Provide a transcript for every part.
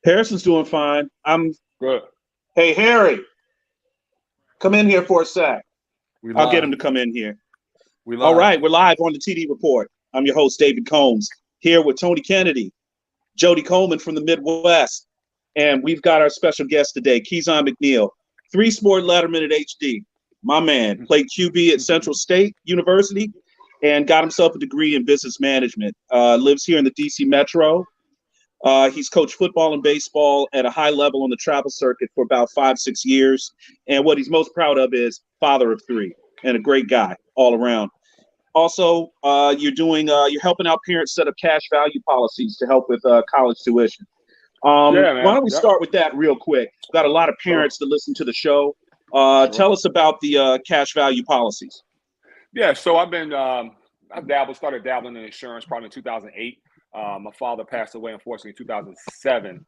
Harrison's doing fine. I'm. Good. Hey, Harry, come in here for a sec. We I'll get live. him to come in here. We All live. right, we're live on the TD Report. I'm your host, David Combs, here with Tony Kennedy, Jody Coleman from the Midwest, and we've got our special guest today, Keyshawn McNeil, three-sport letterman at HD. My man played QB at Central State University and got himself a degree in business management. Lives here in the DC Metro. He's coached football and baseball at a high level on the travel circuit for about 5-6 years. And what he's most proud of is father of three and a great guy all around. Also, you're helping out parents set up cash value policies to help with college tuition. Yeah, Why man. don't we start with that real quick? We've got a lot of Sure. parents that listen to the show. Sure. Tell us about the cash value policies. Yeah. So I've been started dabbling in insurance probably in 2008. My father passed away unfortunately in 2007.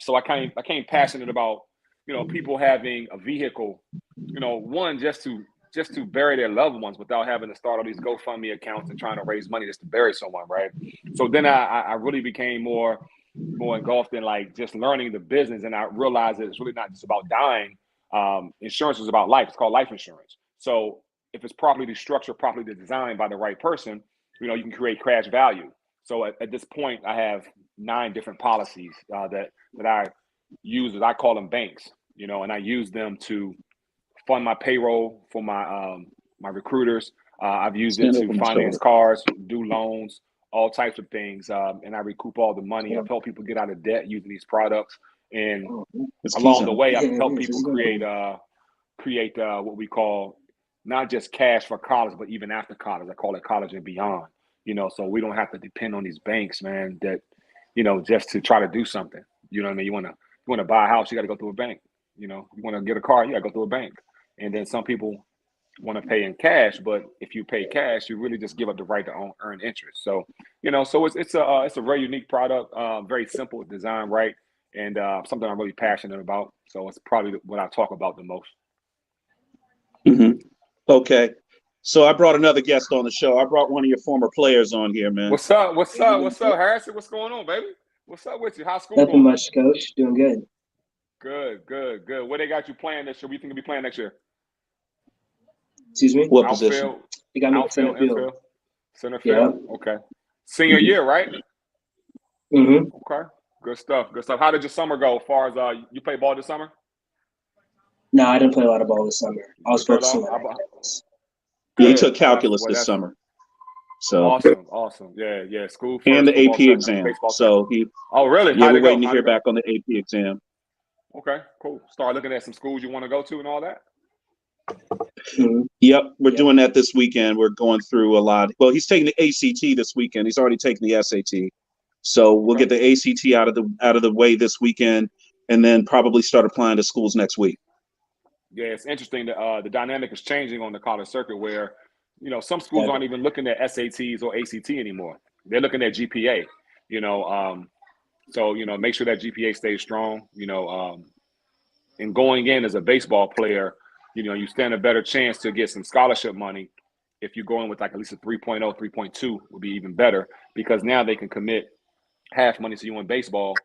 So I came passionate about people having a vehicle, one just to bury their loved ones without having to start all these GoFundMe accounts and trying to raise money just to bury someone, right? So then I really became more engulfed in like just learning the business, and I realized that it's really not just about dying. Insurance is about life. It's called life insurance. So if it's properly structured, properly designed by the right person, you can create cash value. So at this point, I have 9 different policies that I use, as I call them banks, and I use them to fund my payroll for my recruiters. I've used it Stand to over my finance shoulder. cars, do loans, all types of things, and I recoup all the money. I've helped people get out of debt using these products, and It's along the Keyshawn. way, I've helped people create what we call not just cash for college, but even after college. I call it college and beyond. So we don't have to depend on these banks, man. That just to try to do something. You know what I mean? You want to buy a house, you got to go through a bank. You want to get a car, you got to go through a bank. And then some people want to pay in cash, but if you pay cash, you really just give up the right to earn interest. So so it's a very unique product, very simple design, right, and something I'm really passionate about. So it's probably what I talk about the most. Mm-hmm. Okay. So I brought another guest on the show. I brought one of your former players on here, man. What's up? What's up? What's up, Harrison? What's going on, baby? What's up with you? How's school Nothing going? much, coach. Doing good. Good, good, good. Where they got you playing this year? We think you'll be playing next year? Excuse me? What position? Outfield, You got me in outfield, center field. infield, center Yeah. field. Okay. Senior year, right? Mm-hmm. Okay. Good stuff. Good stuff. How did your summer go? As far as you play ball this summer? No, I didn't play a lot of ball this summer. I was You played focusing all? on academics. Yeah, he Good. took calculus this That's summer. So awesome. Awesome. Yeah, yeah. School and first, the football AP second, exam. baseball second. So Oh, really? yeah, How'd we're it go? waiting to How'd hear it go? back on the AP exam. Okay, cool. Start looking at some schools you want to go to and all that. Mm-hmm. Yep, we're Yep. doing that this weekend. We're going through a lot. Well, he's taking the ACT this weekend. He's already taken the SAT. So we'll Okay. get the ACT out of the way this weekend, and then probably start applying to schools next week. Yeah, it's interesting that the dynamic is changing on the college circuit where, some schools Yeah. aren't even looking at SATs or ACT anymore. They're looking at GPA, so, make sure that GPA stays strong, and going in as a baseball player, you stand a better chance to get some scholarship money if you go in with like at least a 3.0, 3.2 would be even better because now they can commit half money to you in baseball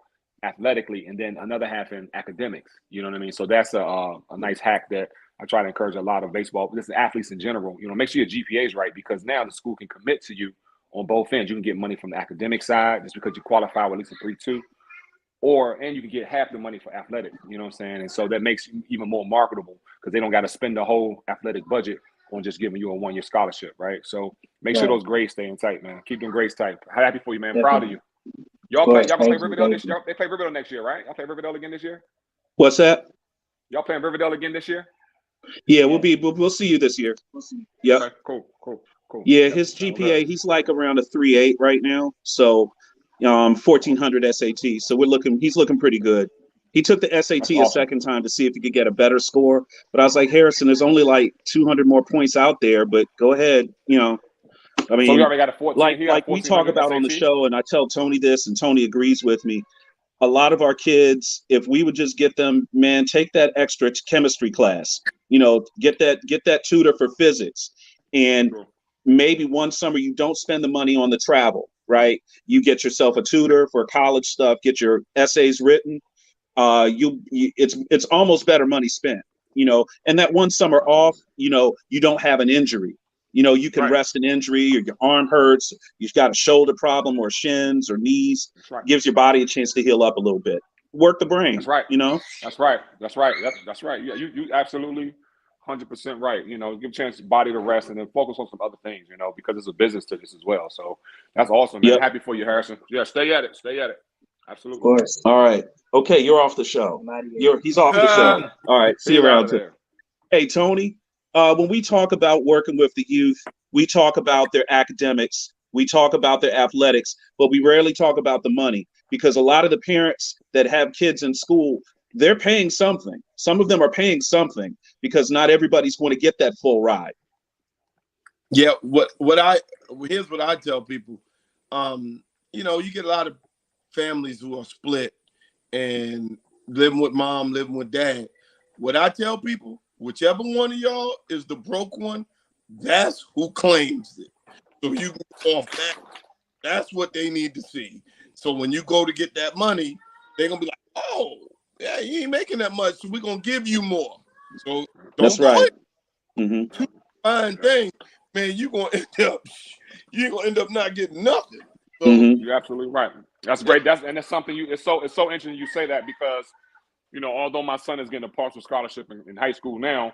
athletically and then another half in academics. You know what I mean? So that's a nice hack that I try to encourage a lot of baseball, this is athletes in general. Make sure your GPA is right because now the school can commit to you on both ends. You can get money from the academic side just because you qualify with at least a 3.2. And you can get half the money for athletic, you know what I'm saying? And so that makes you even more marketable because they don't got to spend the whole athletic budget on just giving you a 1-year scholarship, right? So make sure Right. those grades stay in tight, man. Keep them grades tight. Happy for you, man. Definitely. Proud of you. Y'all Of course. gonna play Thank you. Riverdale Thank this year? They play Riverdale next year, right? Y'all play Riverdale again this year? What's that? Y'all playing Riverdale again this year? Yeah, we'll see you this year. Yep. Okay, cool. Yeah, Yep. his Sounds GPA, he's like around a 3.8 right now. So 1,400 SAT. So he's looking pretty good. He took the SAT That's a awesome. second time to see if he could get a better score. But I was like, Harrison, there's only like 200 more points out there, but go ahead. I So mean, we already got a 14. He got a like we talk 1400 about on the SAT? show, and I tell Tony this, and Tony agrees with me. A lot of our kids, if we would just get them, man, take that extra chemistry class, get that tutor for physics, and True. maybe one summer you don't spend the money on the travel, right? You get yourself a tutor for college stuff, get your essays written. It's almost better money spent, and that one summer off, you don't have an injury. You can rest an injury, or your arm hurts, you've got a shoulder problem or shins or knees. Gives your body a chance to heal up a little bit. Work the brain. That's right. That's right. That's right. Yeah, you absolutely 100% right. Give a chance to body to rest and then focus on some other things, because it's a business to this as well. So that's awesome, man. Yep. Happy for you, Harrison. Yeah, stay at it. Absolutely. Of course. All right. Okay, you're off the show. He's off the show. All right. See you around here. Hey, Tony. When we talk about working with the youth, we talk about their academics, we talk about their athletics, but we rarely talk about the money, because a lot of the parents that have kids in school, they're paying something. Some of them are paying something because not everybody's going to get that full ride. Yeah. Here's what I tell people. You get a lot of families who are split and living with mom, living with dad. What I tell people, whichever one of y'all is the broke one, that's who claims it. So you can go off that. That's what they need to see. So when you go to get that money, they're going to be like, oh, yeah, you ain't making that much, so we're going to give you more. So that's right. Two fine things, man, you're going to end up not getting nothing. So, You're absolutely right. That's great. That's something it's so interesting you say that, because although my son is getting a partial scholarship in high school now,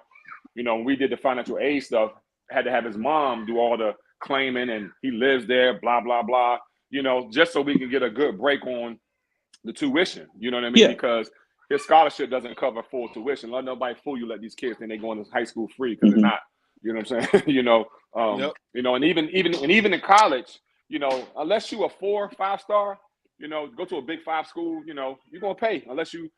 when we did the financial aid stuff, had to have his mom do all the claiming, and he lives there, blah, blah, blah, just so we can get a good break on the tuition, you know what I mean? Yeah. Because his scholarship doesn't cover full tuition. Let nobody fool you, let these kids think they're going to high school free, because they're not, you know what I'm saying? And even in college, unless you a 4 or 5 star, go to a big 5 school, you're going to pay, unless you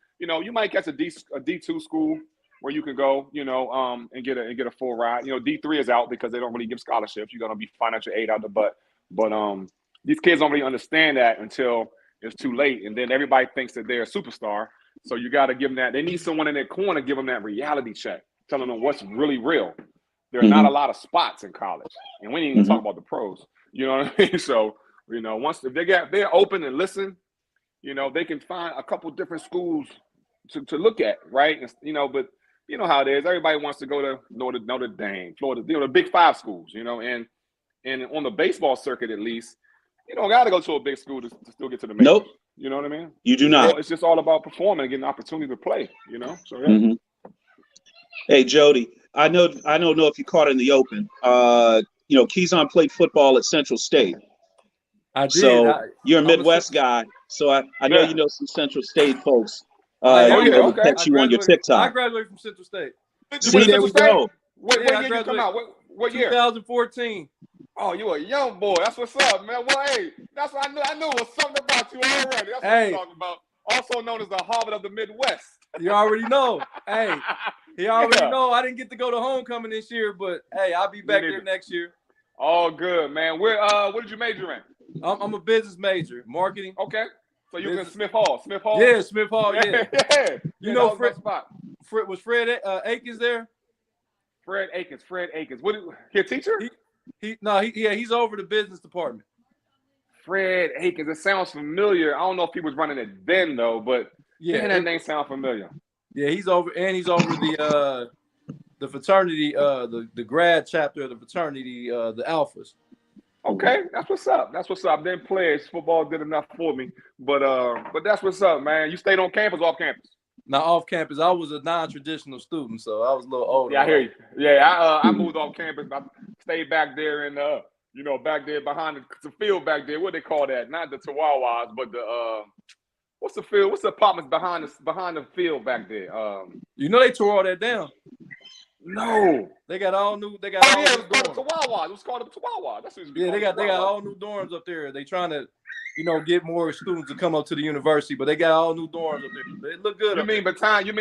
might catch a D2 school where you can go, and get a full ride. D3 is out because they don't really give scholarships. You're gonna be financial aid out the butt. But these kids don't really understand that until it's too late, and then everybody thinks that they're a superstar. So you got to give them that. They need someone in their corner, give them that reality check, telling them what's really real. There are not a lot of spots in college, and we didn't even talk about the pros. You know what I mean? So once if they're open and listen, they can find a couple different schools to look at, right? But you know how it is. Everybody wants to go to Notre Dame, Florida, the big 5 schools, and on the baseball circuit at least, you don't got to go to a big school to still get to the majors. Nope. You know what I mean? You do not. It's just all about performing and getting an opportunity to play. So yeah. Hey Jody, I don't know if you caught it in the open. Keizon played football at Central State. I did. So you're a Midwest guy. So I know you know some Central State folks. Catch you on your TikTok. I graduated from Central State. See, there we go. What year did you come out? What year? 2014. Oh, you a young boy. That's what's up, man. Well, hey, that's what I knew. I knew it was something about you already. That's what I'm talking about. Also known as the Harvard of the Midwest. You already know. Hey, he already know. I didn't get to go to homecoming this year, but hey, I'll be back there next year. All good, man. What did you major in? I'm a business major, marketing. Okay. So you was in Smith Hall. Yeah, Smith Hall. Yeah. You know, Fred was Fred Akins there? Fred Akins. What? He a teacher? He's over the business department. Fred Akins. It sounds familiar. I don't know if he was running it then though, but yeah, that name sounds familiar. Yeah, he's over the fraternity, the grad chapter of the fraternity, the Alphas. Okay, that's what's up. Then players football did enough for me, but that's what's up, man. You stayed on campus, off campus? Not off campus. I was a non-traditional student, so I was a little older. Yeah, I hear you. Yeah, I moved off campus. I stayed back there in back there behind the field back there. What they call that? Not the Chihuahuas, but the what's the field? What's the apartments behind the field back there? They tore all that down. No, they got all new. They got all new dorms. It was called the Chihuahua. That's what they got all new dorms up there. They trying to, get more students to come up to the university, but they got all new dorms up there. They look good. You mean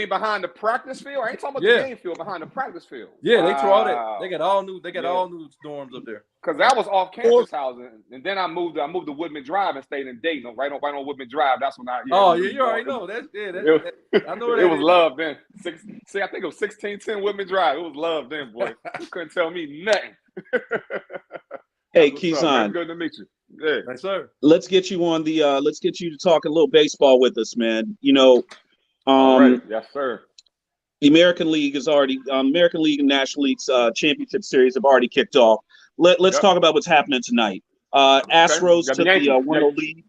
behind the practice field? I ain't talking about the game field. Behind the practice field. Yeah, they tore all that. They got all new. They got all new dorms up there. Because that was off campus housing, and then I moved to Woodman Drive and stayed in Dayton, right on Woodman Drive. That's when I. Yeah, you already know. I know it was love then. I think it was 1610 Woodman Drive. It was love then, boy. You couldn't tell me nothing. Hey, Keizon. Good to meet you. Good. Yes, sir. Let's get you on the. Let's get you to talk a little baseball with us, man. You know, All right. Yes, sir. the American League is already American League and National League's championship series have already kicked off. Let's Yep. talk about what's happening tonight. Okay. Astros Got took the Yankees. 1-0 lead.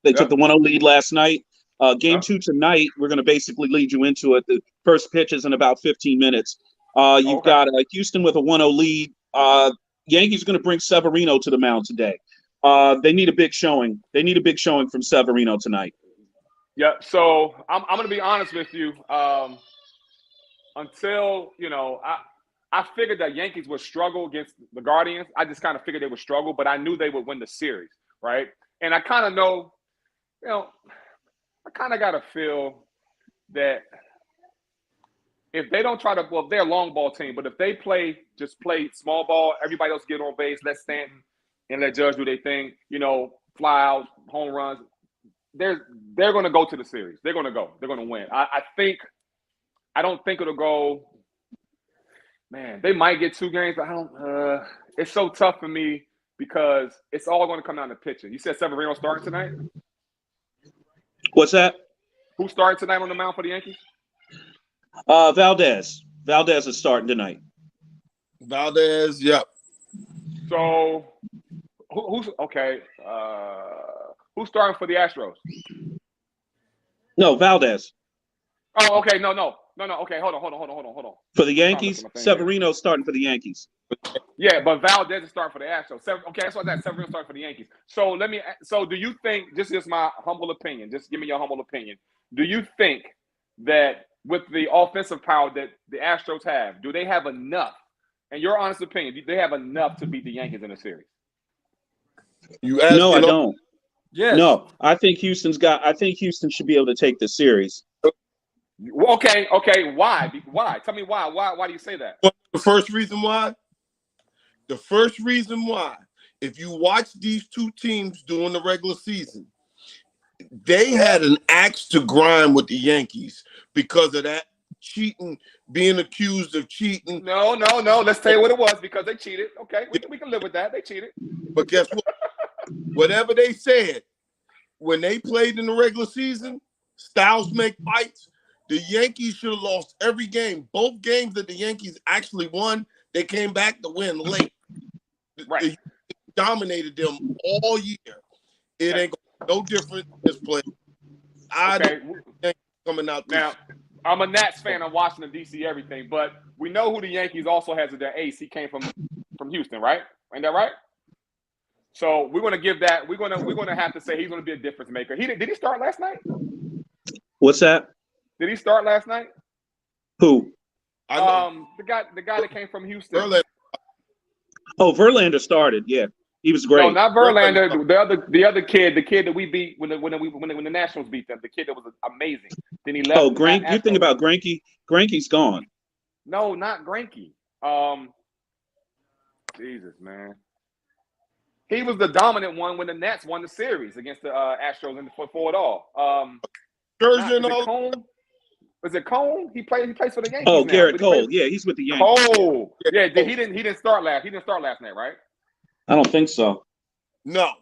They took Yep. the 1-0 lead last night. Game Yep. 2 tonight, we're going to basically lead you into it. The first pitch is in about 15 minutes. You've Okay. got Houston with a 1-0 lead. Yankees are going to bring Severino to the mound today. They need a big showing. They need a big showing from Severino tonight. Yeah. So I'm going to be honest with you. Until I figured that Yankees would struggle against the Guardians. I just kind of figured they would struggle, but I knew they would win the series, right? And I kind of know, I kind of got to feel that if they don't try to, well, they're a long ball team, but if they just play small ball, everybody else get on base, let Stanton and let Judge do their thing, fly out, home runs, they're going to go to the series. They're going to go. They're going to win. I don't think it'll go. Man, they might get 2 games, but I don't. It's so tough for me because it's all going to come down to pitching. You said Severino starting tonight. What's that? Who's starting tonight on the mound for the Yankees? Valdez. Valdez is starting tonight. Valdez, yep. So who's okay? Who's starting for the Astros? No, Valdez. Oh, okay. No. Okay, hold on. For the Yankees, Severino's starting for the Yankees. Yeah, but Valdez is starting for the Astros. Okay, that's what that Severino starting for the Yankees. So do you think, just my humble opinion, just give me your humble opinion. Do you think that with the offensive power that the Astros have, do they have enough? In your honest opinion, do they have enough to beat the Yankees in a series? No, I don't. Yes. No, I think Houston should be able to take this series. Okay. Why? Why? Tell me why. Why do you say that? The first reason why, if you watch these 2 teams during the regular season, they had an axe to grind with the Yankees because of that cheating, being accused of cheating. No. Let's tell you what it was, because they cheated. Okay, we can live with that. They cheated. But guess what? Whatever they said, when they played in the regular season, styles make fights. The Yankees should have lost every game. Both games that the Yankees actually won, they came back to win late. Right. They dominated them all year. It ain't no different this play. I don't think coming out this now. I'm a Nats fan. I'm Washington, D.C., everything. But we know who the Yankees also has as their ace. He came from Houston, right? Ain't that right? So we're going to give that. We're going to have to say he's going to be a difference maker. Did he start last night? What's that? Did he start last night? Who? The guy that came from Houston. Verlander. Oh, Verlander started. Yeah, he was great. No, not Verlander. The other kid, the kid that we beat when the Nationals beat them. The kid that was amazing. Then he left. Oh, Greinke. You think about Greinke? Greinke's gone. No, not Greinke. Jesus, man. He was the dominant one when the Nats won the series against the Astros for it all. Was it Cone? He plays for the Yankees. Oh, now. Garrett Cole. Yeah, he's with the Yankees. Cole. Yeah, he didn't start last. He didn't start last night, right? I don't think so. No.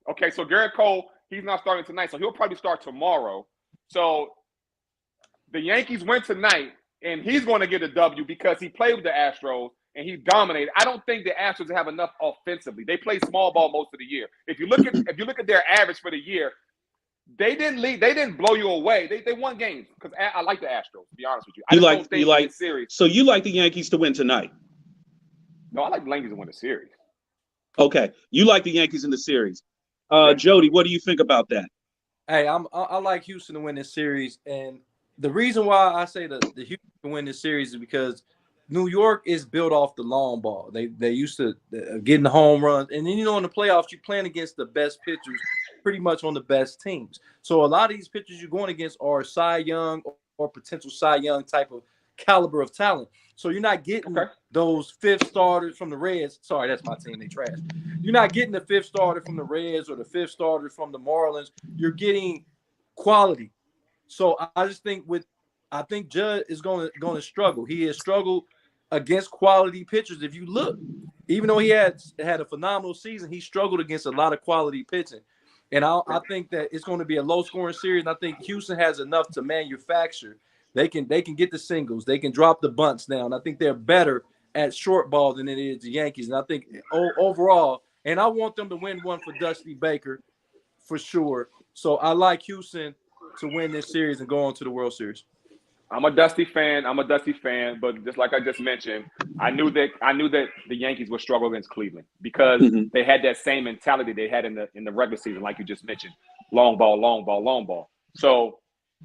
Okay, so Garrett Cole, he's not starting tonight, so he'll probably start tomorrow. So the Yankees win tonight, and he's going to get a W because he played with the Astros and he dominated. I don't think the Astros have enough offensively. They play small ball most of the year. If you look at their average for the year, they didn't lead. They didn't blow you away. They won games because I like the Astros. To be honest with you, I don't think they series. So you like the Yankees to win tonight? No, I like the Yankees to win the series. Okay, you like the Yankees in the series. Jody, what do you think about that? Hey, I like Houston to win this series, and the reason why I say the Houston to win this series is because New York is built off the long ball. They used to getting the home runs, and then in the playoffs you're playing against the best pitchers, pretty much on the best teams. So a lot of these pitchers you're going against are Cy Young or potential Cy Young type of caliber of talent. So you're not getting those 5th starters from the Reds. Sorry, that's my team. They trash. You're not getting the 5th starter from the Reds or the 5th starter from the Marlins. You're getting quality. So I just think I think Judd is going to struggle. He has struggled against quality pitchers. If you look, even though he had a phenomenal season, he struggled against a lot of quality pitching. And I think that it's going to be a low-scoring series. And I think Houston has enough to manufacture. They can get the singles. They can drop the bunts down. I think they're better at short ball than it is the Yankees. And I think overall, and I want them to win one for Dusty Baker for sure. So I like Houston to win this series and go on to the World Series. I'm a Dusty fan. But just like I just mentioned, I knew that the Yankees would struggle against Cleveland because they had that same mentality they had in the regular season, like you just mentioned, long ball, long ball, long ball. So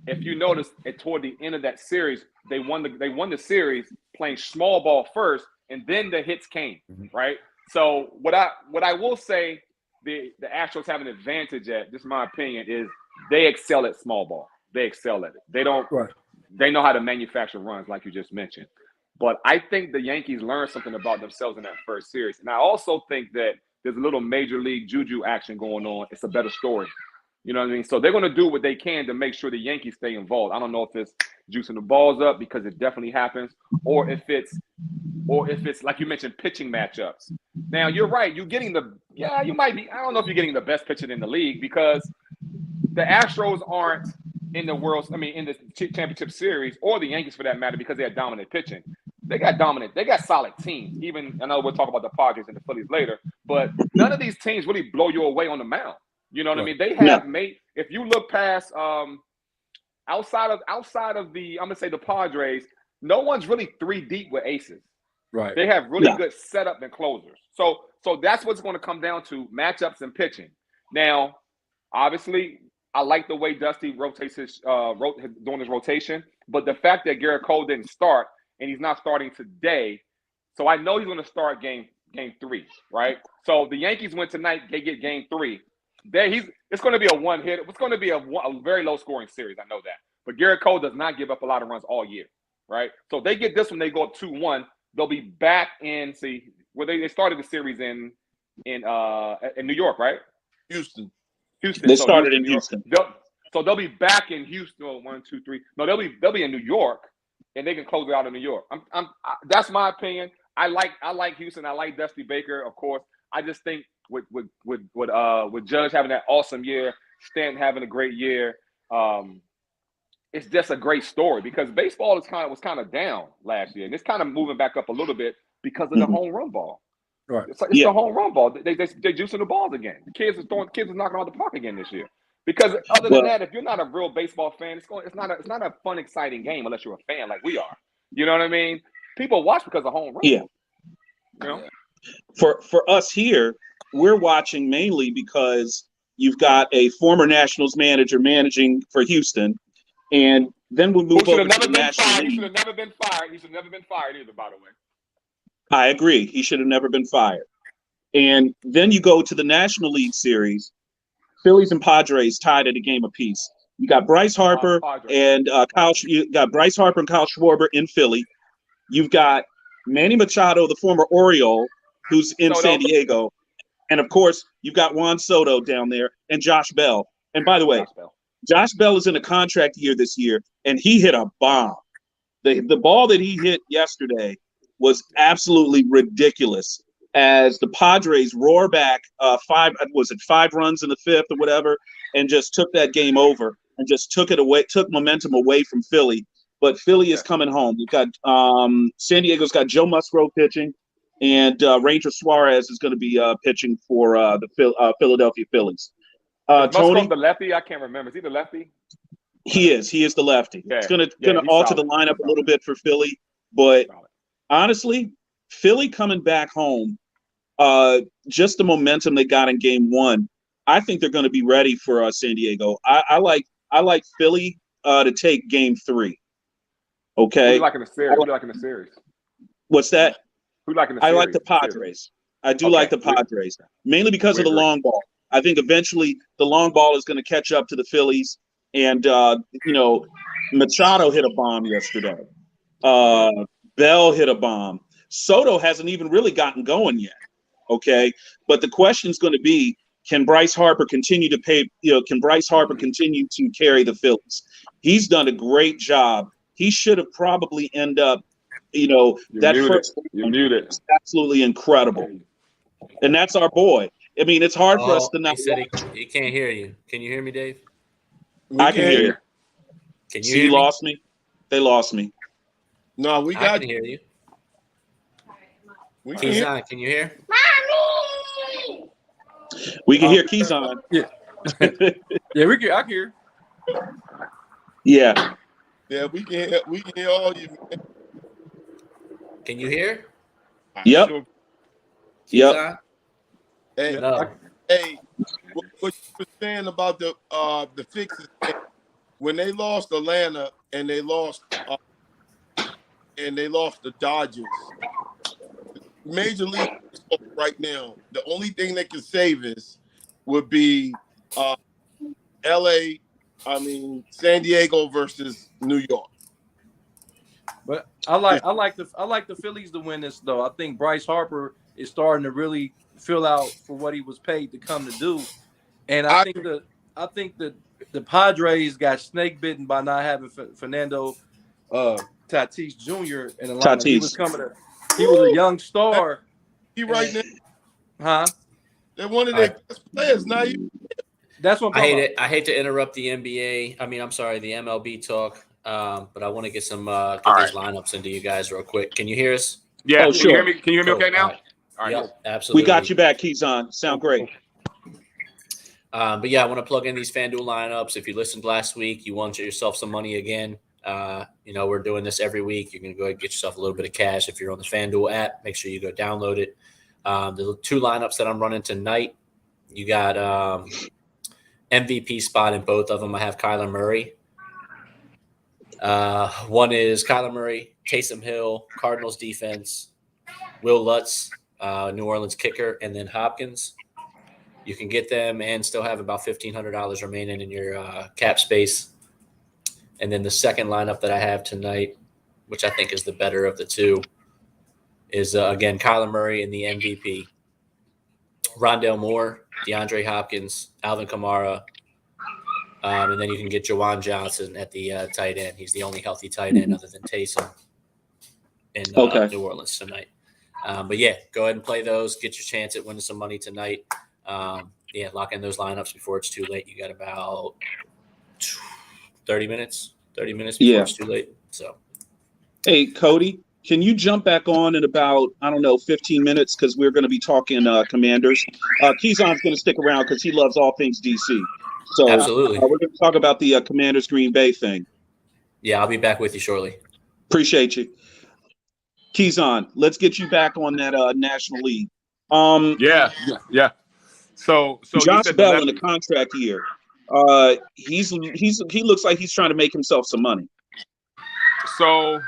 if you notice, toward the end of that series, they won the series playing small ball first, and then the hits came, right? So what I will say, the Astros have an advantage at, just my opinion, is they excel at small ball. They excel at it. They don't. Right. They know how to manufacture runs, like you just mentioned. But I think the Yankees learned something about themselves in that first series. And I also think that there's a little major league juju action going on. It's a better story. You know what I mean? So they're going to do what they can to make sure the Yankees stay involved. I don't know if it's juicing the balls up, because it definitely happens, or if it's like you mentioned, pitching matchups. Now, you're right. You might be. I don't know if you're getting the best pitcher in the league, because the Astros aren't in the championship series, or the Yankees for that matter, because they have dominant pitching. They got solid teams. Even, I know we'll talk about the Padres and the Phillies later, but none of these teams really blow you away on the mound. You know what I mean? They have made, if you look past outside of the, I'm gonna say the Padres, no one's really 3 deep with aces. Right. They have really good setup and closers. So that's what's going to come down to, matchups and pitching. Now, obviously, I like the way Dusty rotates doing his rotation, but the fact that Garrett Cole didn't start, and he's not starting today, so I know he's going to start game 3, right? So the Yankees win tonight, they get game 3. It's going to be a one hit. It's going to be a very low scoring series. I know that, but Garrett Cole does not give up a lot of runs all year, right? So if they get this one, they go up 2-1. They'll be back in where they started the series in New York, right? Houston. They started in Houston. So they'll be back in Houston. 1, 2, 3. No, they'll be in New York, and they can close it out in New York. That's my opinion. I like Houston. I like Dusty Baker, of course. I just think with Judge having that awesome year, Stanton having a great year, it's just a great story, because baseball was kind of down last year, and it's kind of moving back up a little bit because of the home run ball. Right. It's the home run ball. They're juicing the balls again. The kids are knocking out the park again this year. Because other than that, if you're not a real baseball fan, it's not a fun, exciting game unless you're a fan like we are. You know what I mean? People watch because of home runs. Yeah. You know? For us here, we're watching mainly because you've got a former Nationals manager managing for Houston, and then we move over to the National League. He should have never been fired. He should have never been fired either, by the way. I agree. He should have never been fired. And then you go to the National League Series. Phillies and Padres tied at a game apiece. You got Bryce Harper and Kyle Schwarber in Philly. You've got Manny Machado, the former Oriole, who's in San Diego. And, of course, you've got Juan Soto down there and Josh Bell. And, by the way, Josh Bell is in a contract year this year, and he hit a bomb. The ball that he hit yesterday was absolutely ridiculous, as the Padres roar back 5 runs in the 5th or whatever, and just took that game over and just took momentum away from Philly. But Philly is coming home. You've got San Diego's got Joe Musgrove pitching, and Ranger Suarez is going to be pitching for the Philadelphia Phillies. Tony, the lefty? I can't remember. Is he the lefty? He is the lefty. Yeah. It's going to alter the lineup a little bit for Philly, but honestly, Philly coming back home, just the momentum they got in game 1, I think they're going to be ready for San Diego. I like Philly to take game 3. Okay. Who you like in the series? What's that? Who you like in the series? I like the Padres. I do like the Padres, mainly because of the long ball. I think eventually the long ball is going to catch up to the Phillies, and Machado hit a bomb yesterday. Bell hit a bomb. Soto hasn't even really gotten going yet. Okay, but the question is going to be, can Bryce Harper continue to carry the Phillies? He's done a great job. He should have probably end up that muted. first You're muted. is absolutely incredible. And that's our boy. I mean, it's hard for us to not. He said he can't hear you. Can you hear me, Dave? I can hear you. Can you See, hear you me? lost me? They lost me. No, we I got can hear you. We can hear. Keyson, can you hear? We can hear Keyson. Yeah, yeah, I can hear. Yeah. Yeah, we can hear. We can hear all you. Can you hear? Yep. Sure. Yep. Keyson? Hey, No. hey, what you were saying about the fixes when they lost Atlanta and they lost the Dodgers. Major League Baseball right now, the only thing that can save us would be San Diego versus New York. But I like the Phillies to win this though. I think Bryce Harper is starting to really fill out for what he was paid to come to do, and I think the Padres got snake bitten by not having Fernando Tatis Jr. in the lineup. Tatis. He was a young star. He right now, Huh? they're one of their best players now. That's what I'm talking about. I hate to interrupt the NBA. I'm sorry, the MLB talk. But I want to get some these lineups into you guys real quick. Can you hear us? Yeah. Oh, Can sure. you hear me? Can you hear me okay now? All right. All right. Yep, absolutely. We got you back, Keyson. Sound great. But yeah, I want to plug in these FanDuel lineups. If you listened last week, you want yourself some money again. We're doing this every week. You're going to go ahead and get yourself a little bit of cash. If you're on the FanDuel app, make sure you go download it. The two lineups that I'm running tonight, you got MVP spot in both of them. I have Kyler Murray. One is Kyler Murray, Taysom Hill, Cardinals defense, Will Lutz, New Orleans kicker, and then Hopkins. You can get them and still have about $1,500 remaining in your cap space. And then the second lineup that I have tonight, which I think is the better of the two, is, again, Kyler Murray in the MVP, Rondale Moore, DeAndre Hopkins, Alvin Kamara, and then you can get Juwan Johnson at the tight end. He's the only healthy tight end other than Taysom in New Orleans tonight. But, yeah, go ahead and play those. Get your chance at winning some money tonight. Lock in those lineups before it's too late. You got about 30 minutes before it's too late. So, hey, Cody, can you jump back on in about, 15 minutes? Because we're going to be talking Commanders. Keyson's going to stick around because he loves all things DC. So absolutely. We're going to talk about the Commanders Green Bay thing. Yeah, I'll be back with you shortly. Appreciate you. Keyson, let's get you back on that National League. Yeah. So Josh Bell in the contract year. He looks like he's trying to make himself some money. So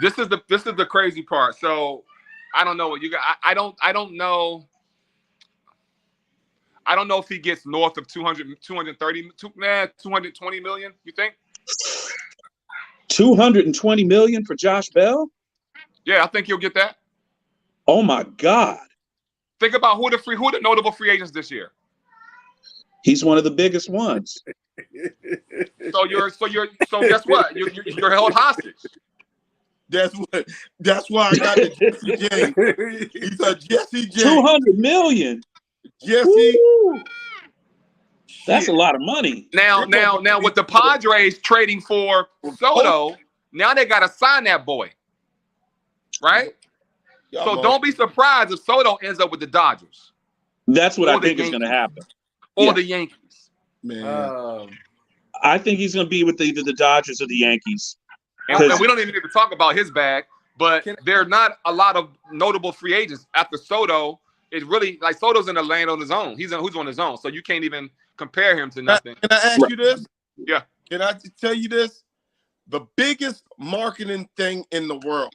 this is the crazy part. So I don't know what you got. I don't know. I don't know if he gets north of 220 million. You think? 220 million for Josh Bell? Yeah, I think he'll get that. Oh my God. Think about who the notable free agents this year. He's one of the biggest ones. So guess what? You're held hostage. That's why I got the Jesse J. He's a Jesse J. 200 million. Jesse. Woo. That's a lot of money. Now with the Padres trading for Soto, now they got to sign that boy, right? So don't be surprised if Soto ends up with the Dodgers. That's what I think is going to happen. Or the Yankees. Man. I think he's going to be with either the Dodgers or the Yankees. And we don't even need to talk about his bag, but there are not a lot of notable free agents after Soto. It's really like Soto's in the land on his own. Who's on his own, so you can't even compare him to nothing. Can I ask you this? Yeah. Can I tell you this? The biggest marketing thing in the world.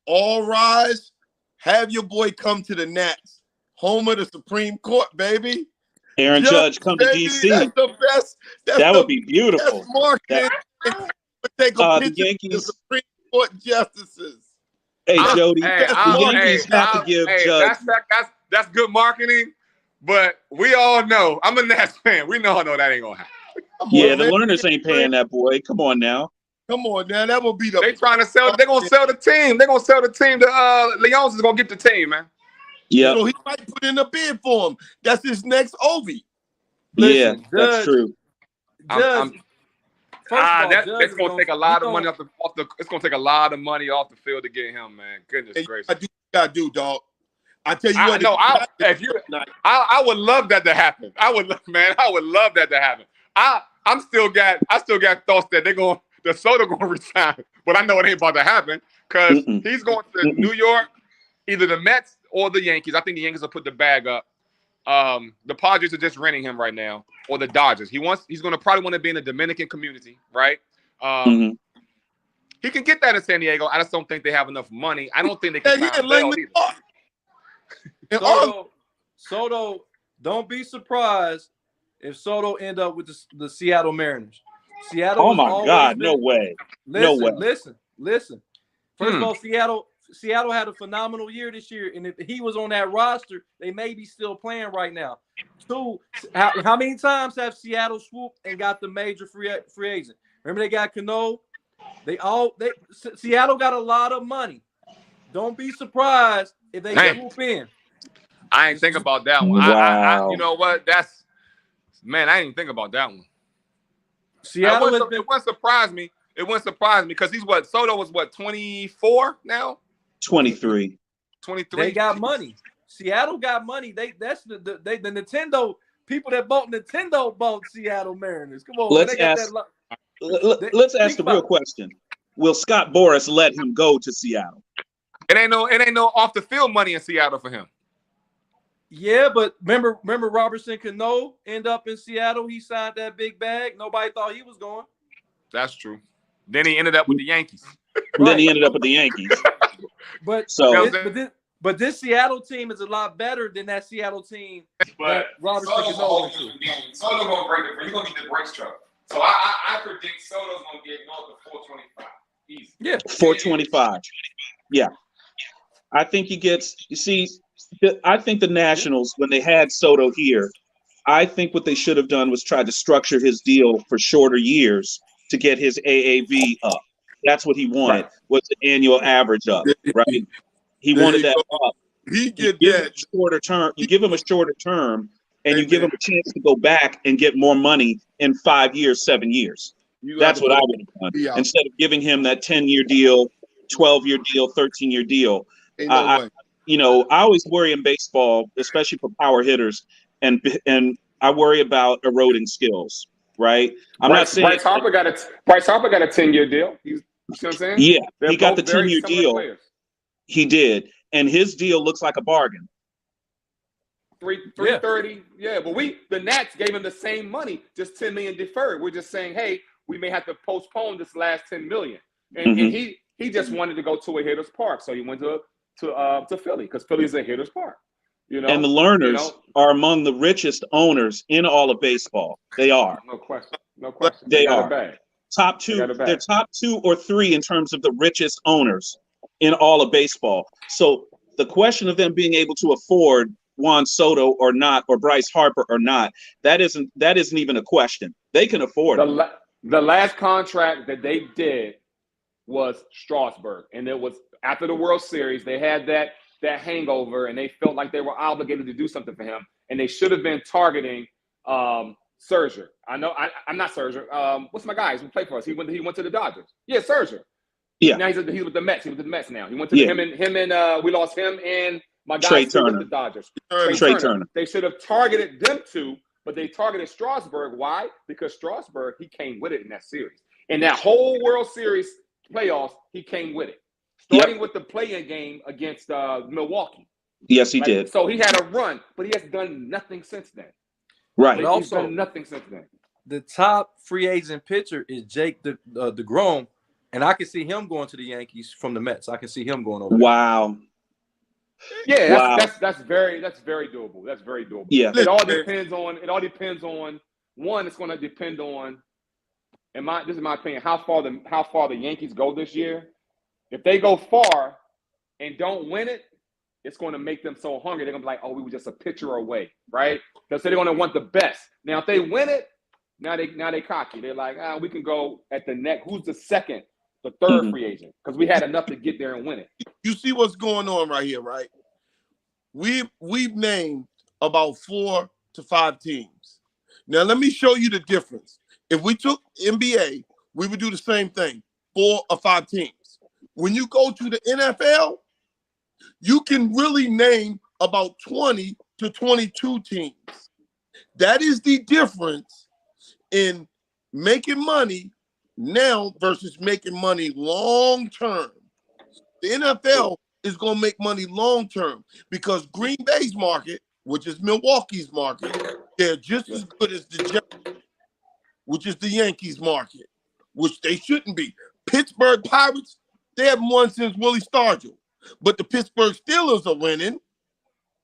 All rise. Have your boy come to the Nats. Home of the Supreme Court, baby. Aaron Judge come to DC. That's the best. That would be beautiful. Marketing. Take a picture the Yankees. of the Supreme Court justices. Hey, Jody. The Yankees have to give Judge. That's good marketing, but we all know. I'm a Nats fan. We all know that ain't gonna happen. Yeah, the Lerners ain't paying that boy. Come on now. Come on now, that would be the. They trying to sell. They're gonna sell the team. They're gonna sell the team. Leon's is gonna get the team, man. Yeah, So he might put in a bid for him. That's his next Ovi. yeah, Listen, that's Judge, true. Judge, first of all, Judge That's is gonna take a lot of money he off the. It's gonna take a lot of money off the field to get him, man. Goodness And gracious. you gotta do, dog. I tell you I what. know. I would love that to happen. I would love that to happen. I still got thoughts that the Soto gonna resign, but I know it ain't about to happen because he's going to New York, either the Mets or the Yankees. I think the Yankees will put the bag up. The Padres are just renting him right now, or the Dodgers. He's gonna probably want to be in the Dominican community, right? He can get that in San Diego. I just don't think they have enough money. I don't think they can sign Bell either. Soto, don't be surprised if Soto end up with the Seattle Mariners. Seattle. Oh my God, no way. Listen. First of all, Seattle had a phenomenal year this year, and if he was on that roster, they may be still playing right now. Two, how many times have Seattle swooped and got the major free agent? Remember they got Cano. Seattle got a lot of money. Don't be surprised if they swoop in. I ain't think about that one. Wow. I you know what? I didn't even think about that one. Seattle it wouldn't surprise me. It wouldn't surprise me because Soto was 24 now? 23. 23. They got money. Seattle got money. The Nintendo people that bought Nintendo bought Seattle Mariners. Come on, Let's ask the real question. Will Scott Boras let him go to Seattle? It ain't no off the field money in Seattle for him. Yeah, but remember Robertson Cano end up in Seattle. He signed that big bag. Nobody thought he was going. That's true. Then he ended up with the Yankees. Right. Then he ended up with the Yankees. But this Seattle team is a lot better than that Seattle team that Robertson Cano went to. Soto's gonna break it. He's gonna get the brakes truck. So I predict Soto's gonna get north of 425. Easy. Yeah, 425. Yeah, I think he gets. You see, I think the Nationals, when they had Soto here, I think what they should have done was try to structure his deal for shorter years to get his AAV up. That's what he wanted, was the annual average up, right? He wanted that up. He get that shorter term. You give him a shorter term, and you give him a chance to go back and get more money in 5 years, 7 years. That's what I would have done instead of giving him that 10-year deal, 12-year deal, 13-year deal. I always worry in baseball, especially for power hitters, and I worry about eroding skills. Right? I'm not saying Bryce Harper got a 10-year deal. You see what I'm saying? Yeah, They're he got the both very 10-year similar deal. players. He did, and his deal looks like a bargain. 330. Yeah, but the Nats gave him the same money, just $10 million deferred. We're just saying, hey, we may have to postpone this last $10 million. And he just wanted to go to a hitter's park, so he went to Philly because Philly is a hitter's park. You know, and the Lerners are among the richest owners in all of baseball. They are. No question. They are top two. They're top 2 or 3 in terms of the richest owners in all of baseball. So the question of them being able to afford Juan Soto or not, or Bryce Harper or not, that isn't even a question. They can afford it. The last contract that they did was Strasburg, and it was after the World Series. They had that hangover, and they felt like they were obligated to do something for him, and they should have been targeting Scherzer. I'm not Scherzer. What's my guy? He played for us. He went to the Dodgers. Yeah, Scherzer. Yeah. Now he's with the Mets. He's with the Mets now. He went to him and we lost him and my guy Trey Turner. with the Dodgers. Trey Turner. They should have targeted them two, but they targeted Strasburg. Why? Because Strasburg, he came with it in that series. In that whole World Series playoffs, he came with it. Starting with the play-in game against Milwaukee. Yes, he did. So he had a run, but he has done nothing since then. Right. But He's done nothing since then. The top free agent pitcher is Jake DeGrom, and I can see him going to the Yankees from the Mets. I can see him going over there. Wow. Yeah, that's very doable. That's very doable. Yeah. It all depends on one. It's going to depend on, this is my opinion, how far the Yankees go this year. If they go far and don't win it, it's going to make them so hungry. They're going to be like, oh, we were just a pitcher away, right? So they're going to want the best. Now, if they win it, Now they cocky. They're like, we can go at the neck. Who's the second, the third free agent? Because we had enough to get there and win it. You see what's going on right here, right? We've named about 4 to 5 teams. Now let me show you the difference. If we took NBA, we would do the same thing, 4 or 5 teams. When you go to the NFL, you can really name about 20 to 22 teams. That is the difference in making money now versus making money long term. The NFL is going to make money long term because Green Bay's market, which is Milwaukee's market, they're just as good as the Jets, which is the Yankees market, which they shouldn't be. Pittsburgh Pirates, they haven't won since Willie Stargell, but the Pittsburgh Steelers are winning.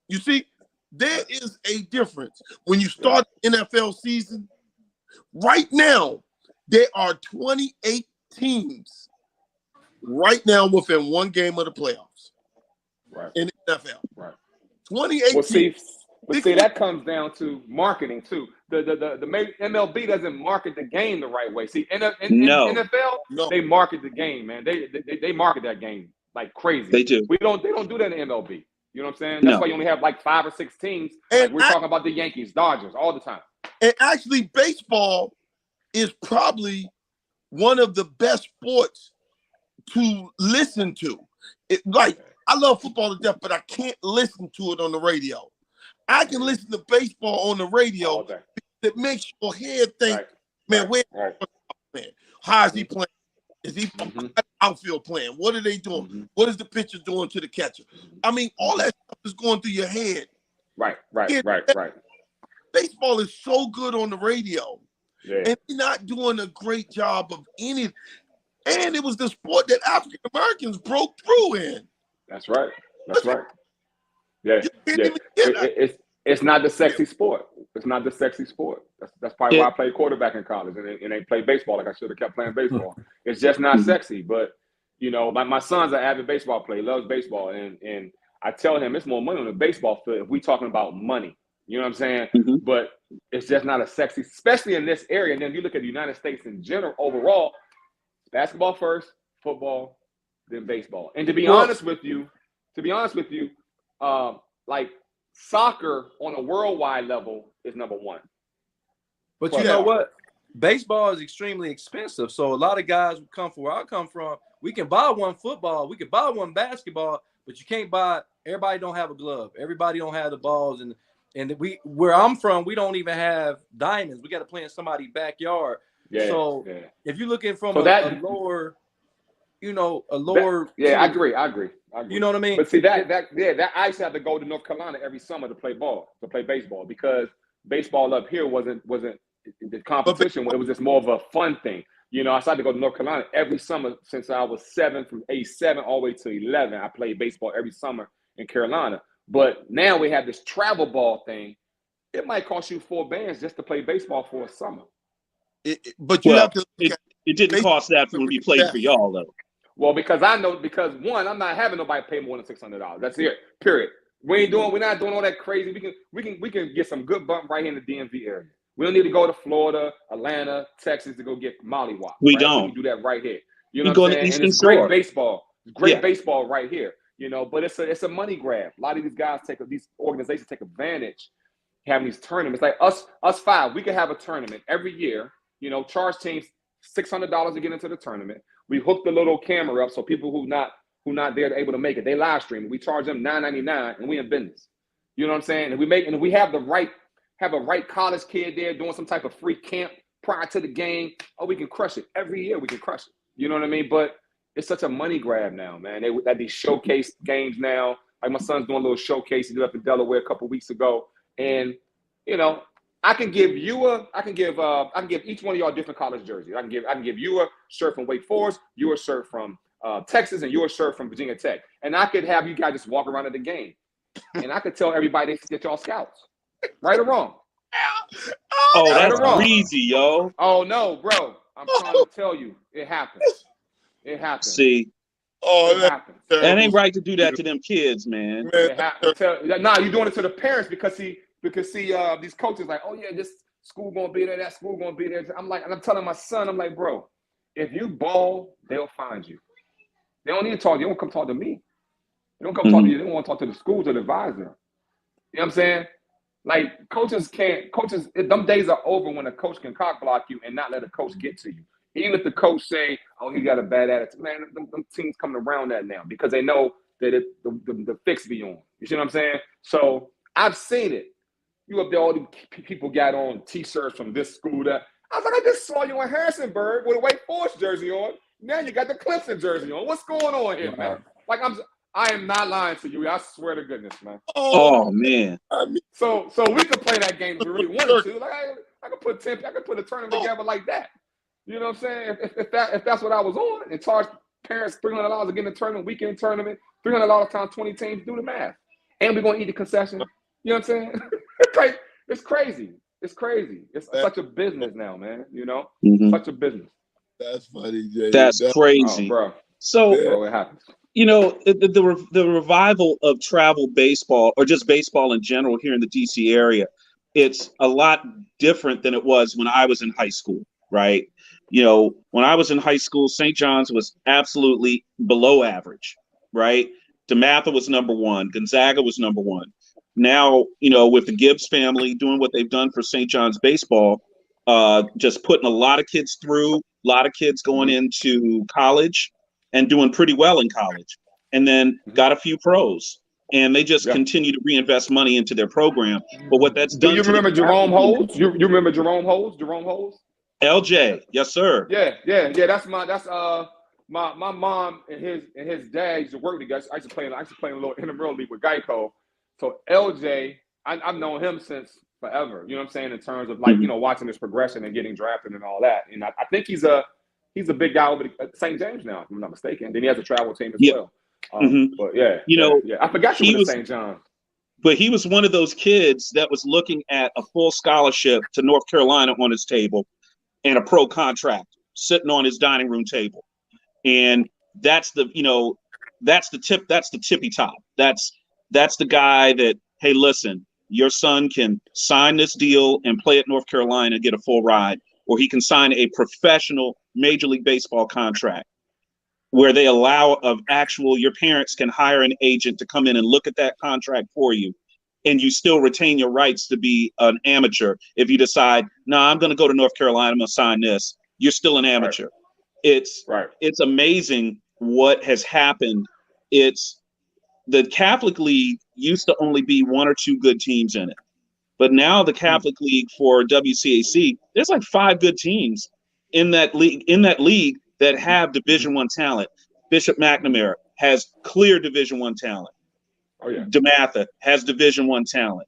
You see, there is a difference. When you start the NFL season, right now, there are 28 teams right now within one game of the playoffs in the NFL. Right. 28 Well, teams. see, that comes down to marketing too. The MLB doesn't market the game the right way. See, NFL, they market the game, man. They market that game like crazy. They do. They don't do that in MLB. You know what I'm saying? That's why you only have like 5 or 6 teams. Like we're talking about the Yankees, Dodgers all the time. And actually, baseball is probably one of the best sports to listen to. I love football to death, but I can't listen to it on the radio. I can listen to baseball on the radio that makes your head think, man, how is he playing? Is he outfield playing? What are they doing? What is the pitcher doing to the catcher? I mean, all that stuff is going through your head. Right. Baseball is so good on the radio. Yeah. And they're not doing a great job of any. And it was the sport that African Americans broke through in. That's right. Yeah. It's not the sexy sport. It's not the sexy sport. That's probably why I played quarterback in college and they played baseball like I should have kept playing baseball. It's just not sexy. But you know, my son's an avid baseball player, loves baseball, and I tell him it's more money on the baseball field if we're talking about money. You know what I'm saying? But it's just not a sexy, especially in this area. And then you look at the United States in general, overall, basketball first, football, then baseball. And to be honest with you, like soccer on a worldwide level is number 1. But you know what? Baseball is extremely expensive. So a lot of guys who come from where I come from, we can buy one football, we can buy one basketball, but you can't buy. Everybody don't have a glove. Everybody don't have the balls, and where I'm from, we don't even have diamonds. We got to play in somebody's backyard. If you're looking from a lower, I agree. You know what I mean? But see that I used to have to go to North Carolina every summer to play baseball because baseball up here wasn't the competition. It was just more of a fun thing. You know, I started to go to North Carolina every summer since I was 7, from age 7 all the way to 11. I played baseball every summer in Carolina. But now we have this travel ball thing. It might cost you $4 just to play baseball for a summer. It didn't cost that when we played for y'all, though. Well, because one, I'm not having nobody pay more than $600. That's it. Period. We're not doing all that crazy. We can get some good bump right here in the DMV area. We don't need to go to Florida, Atlanta, Texas to go get mollywopped. We don't. We can do that right here. You know what I'm saying? And it's great baseball. Great baseball right here. You know, but it's a money grab. A lot of these organizations take advantage having these tournaments. Like us 5, we could have a tournament every year. You know, charge teams $600 to get into the tournament. We hook the little camera up so people who not there are able to make it. They live stream. We charge them $9.99 and we in business. You know what I'm saying? And we have a right college kid there doing some type of free camp prior to the game. Oh, we can crush it. Every year we can crush it. You know what I mean? But it's such a money grab now, man. They had these showcase games now. Like my son's doing a little showcase. He did up in Delaware a couple weeks ago. And, you know, I can give each one of y'all different college jerseys. I can give you a shirt from Wake Forest, you a shirt from Texas, and you a shirt from Virginia Tech. And I could have you guys just walk around at the game. And I could tell everybody that y'all scouts. Right or wrong? Oh, that's crazy, yo. Oh, no, bro. I'm trying to tell you. It happens. It happens. See. It happens. That ain't right to do that to them kids, man. It happens. Nah, you're doing it to the parents because these coaches like, oh, yeah, just school gonna be there, that school gonna be there. I'm like, and I'm telling my son, I'm like, bro, if you ball, they'll find you. They don't need to talk. They don't come talk to me. They don't come talk to you. They don't want to talk to the schools or the advisor. You know what I'm saying? Like coaches, them days are over when a coach can cock block you and not let a coach get to you. Even if the coach say, "Oh, he got a bad attitude," man, them teams coming around that now because they know that the fix be on. You see what I'm saying? So I've seen it. You up there, all the people got on T-shirts from this school that. I was like, I just saw you in Harrisonburg with a Wake Forest jersey on. Now you got the Clemson jersey on. What's going on here, man? Like I am not lying to you. I swear to goodness, man. Oh man. So we could play that game if we really wanted to. Like I could put a tournament together like that. You know what I'm saying? If that's what I was on and charge parents $300 to get in a tournament, weekend tournament, $300 times 20 teams, do the math. And we're gonna eat the concession. You know what I'm saying? It's crazy. It's crazy. It's such a business now, man. You know, such a business. That's funny, Jay. That's crazy, bro. So, bro, it happens. You know, the revival of travel baseball, or just baseball in general here in the DC area, it's a lot different than it was when I was in high school, right? You know, when I was in high school, St. John's was absolutely below average, right? DeMatha was number one. Gonzaga was number one. Now, you know, with the Gibbs family doing what they've done for St. John's baseball, just putting a lot of kids through, a lot of kids going into college and doing pretty well in college, and then got a few pros, and they just continue to reinvest money into their program. But what that's done. Do you remember Jerome Holmes? You remember Jerome Holmes? Jerome Holmes? LJ, yes, sir. Yeah. That's my mom and his dad used to work together. I used to play a little intramural league with Geico. So LJ, I've known him since forever. You know what I'm saying? In terms of like, you know, watching his progression and getting drafted and all that. And I think he's a big guy over at St. James now, if I'm not mistaken. Then he has a travel team as well. But I forgot he was at St. John. But he was one of those kids that was looking at a full scholarship to North Carolina on his table and a pro contract sitting on his dining room table. And that's the tippy top. That's the guy that, hey, listen, your son can sign this deal and play at North Carolina and get a full ride, or he can sign a professional Major League Baseball contract where they allow your parents can hire an agent to come in and look at that contract for you, and you still retain your rights to be an amateur. If you decide, no, I'm going to go to North Carolina, I'm going to sign this, you're still an amateur. Right. It's amazing what has happened. The Catholic League used to only be one or two good teams in it. But now the Catholic League for WCAC, there's like 5 good teams in that league that have Division I talent. Bishop McNamara has clear Division I talent. Oh yeah. DeMatha has Division I talent.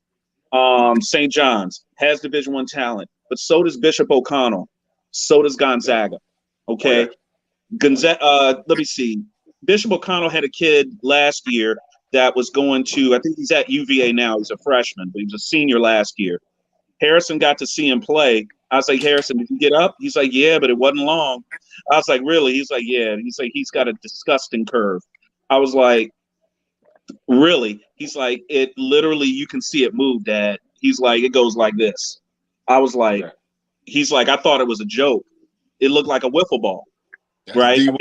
St. John's has Division I talent, but so does Bishop O'Connell. So does Gonzaga. Okay. Let me see. Bishop O'Connell had a kid last year that was going to, I think he's at UVA now. He's a freshman, but he was a senior last year. Harrison got to see him play. I was like, Harrison, did you get up? He's like, yeah, but it wasn't long. I was like, really? He's like, yeah. He's like, he's got a disgusting curve. I was like, really? He's like, it literally, you can see it move, Dad. He's like, it goes like this. I was like, he's like, I thought it was a joke. It looked like a wiffle ball, right? I think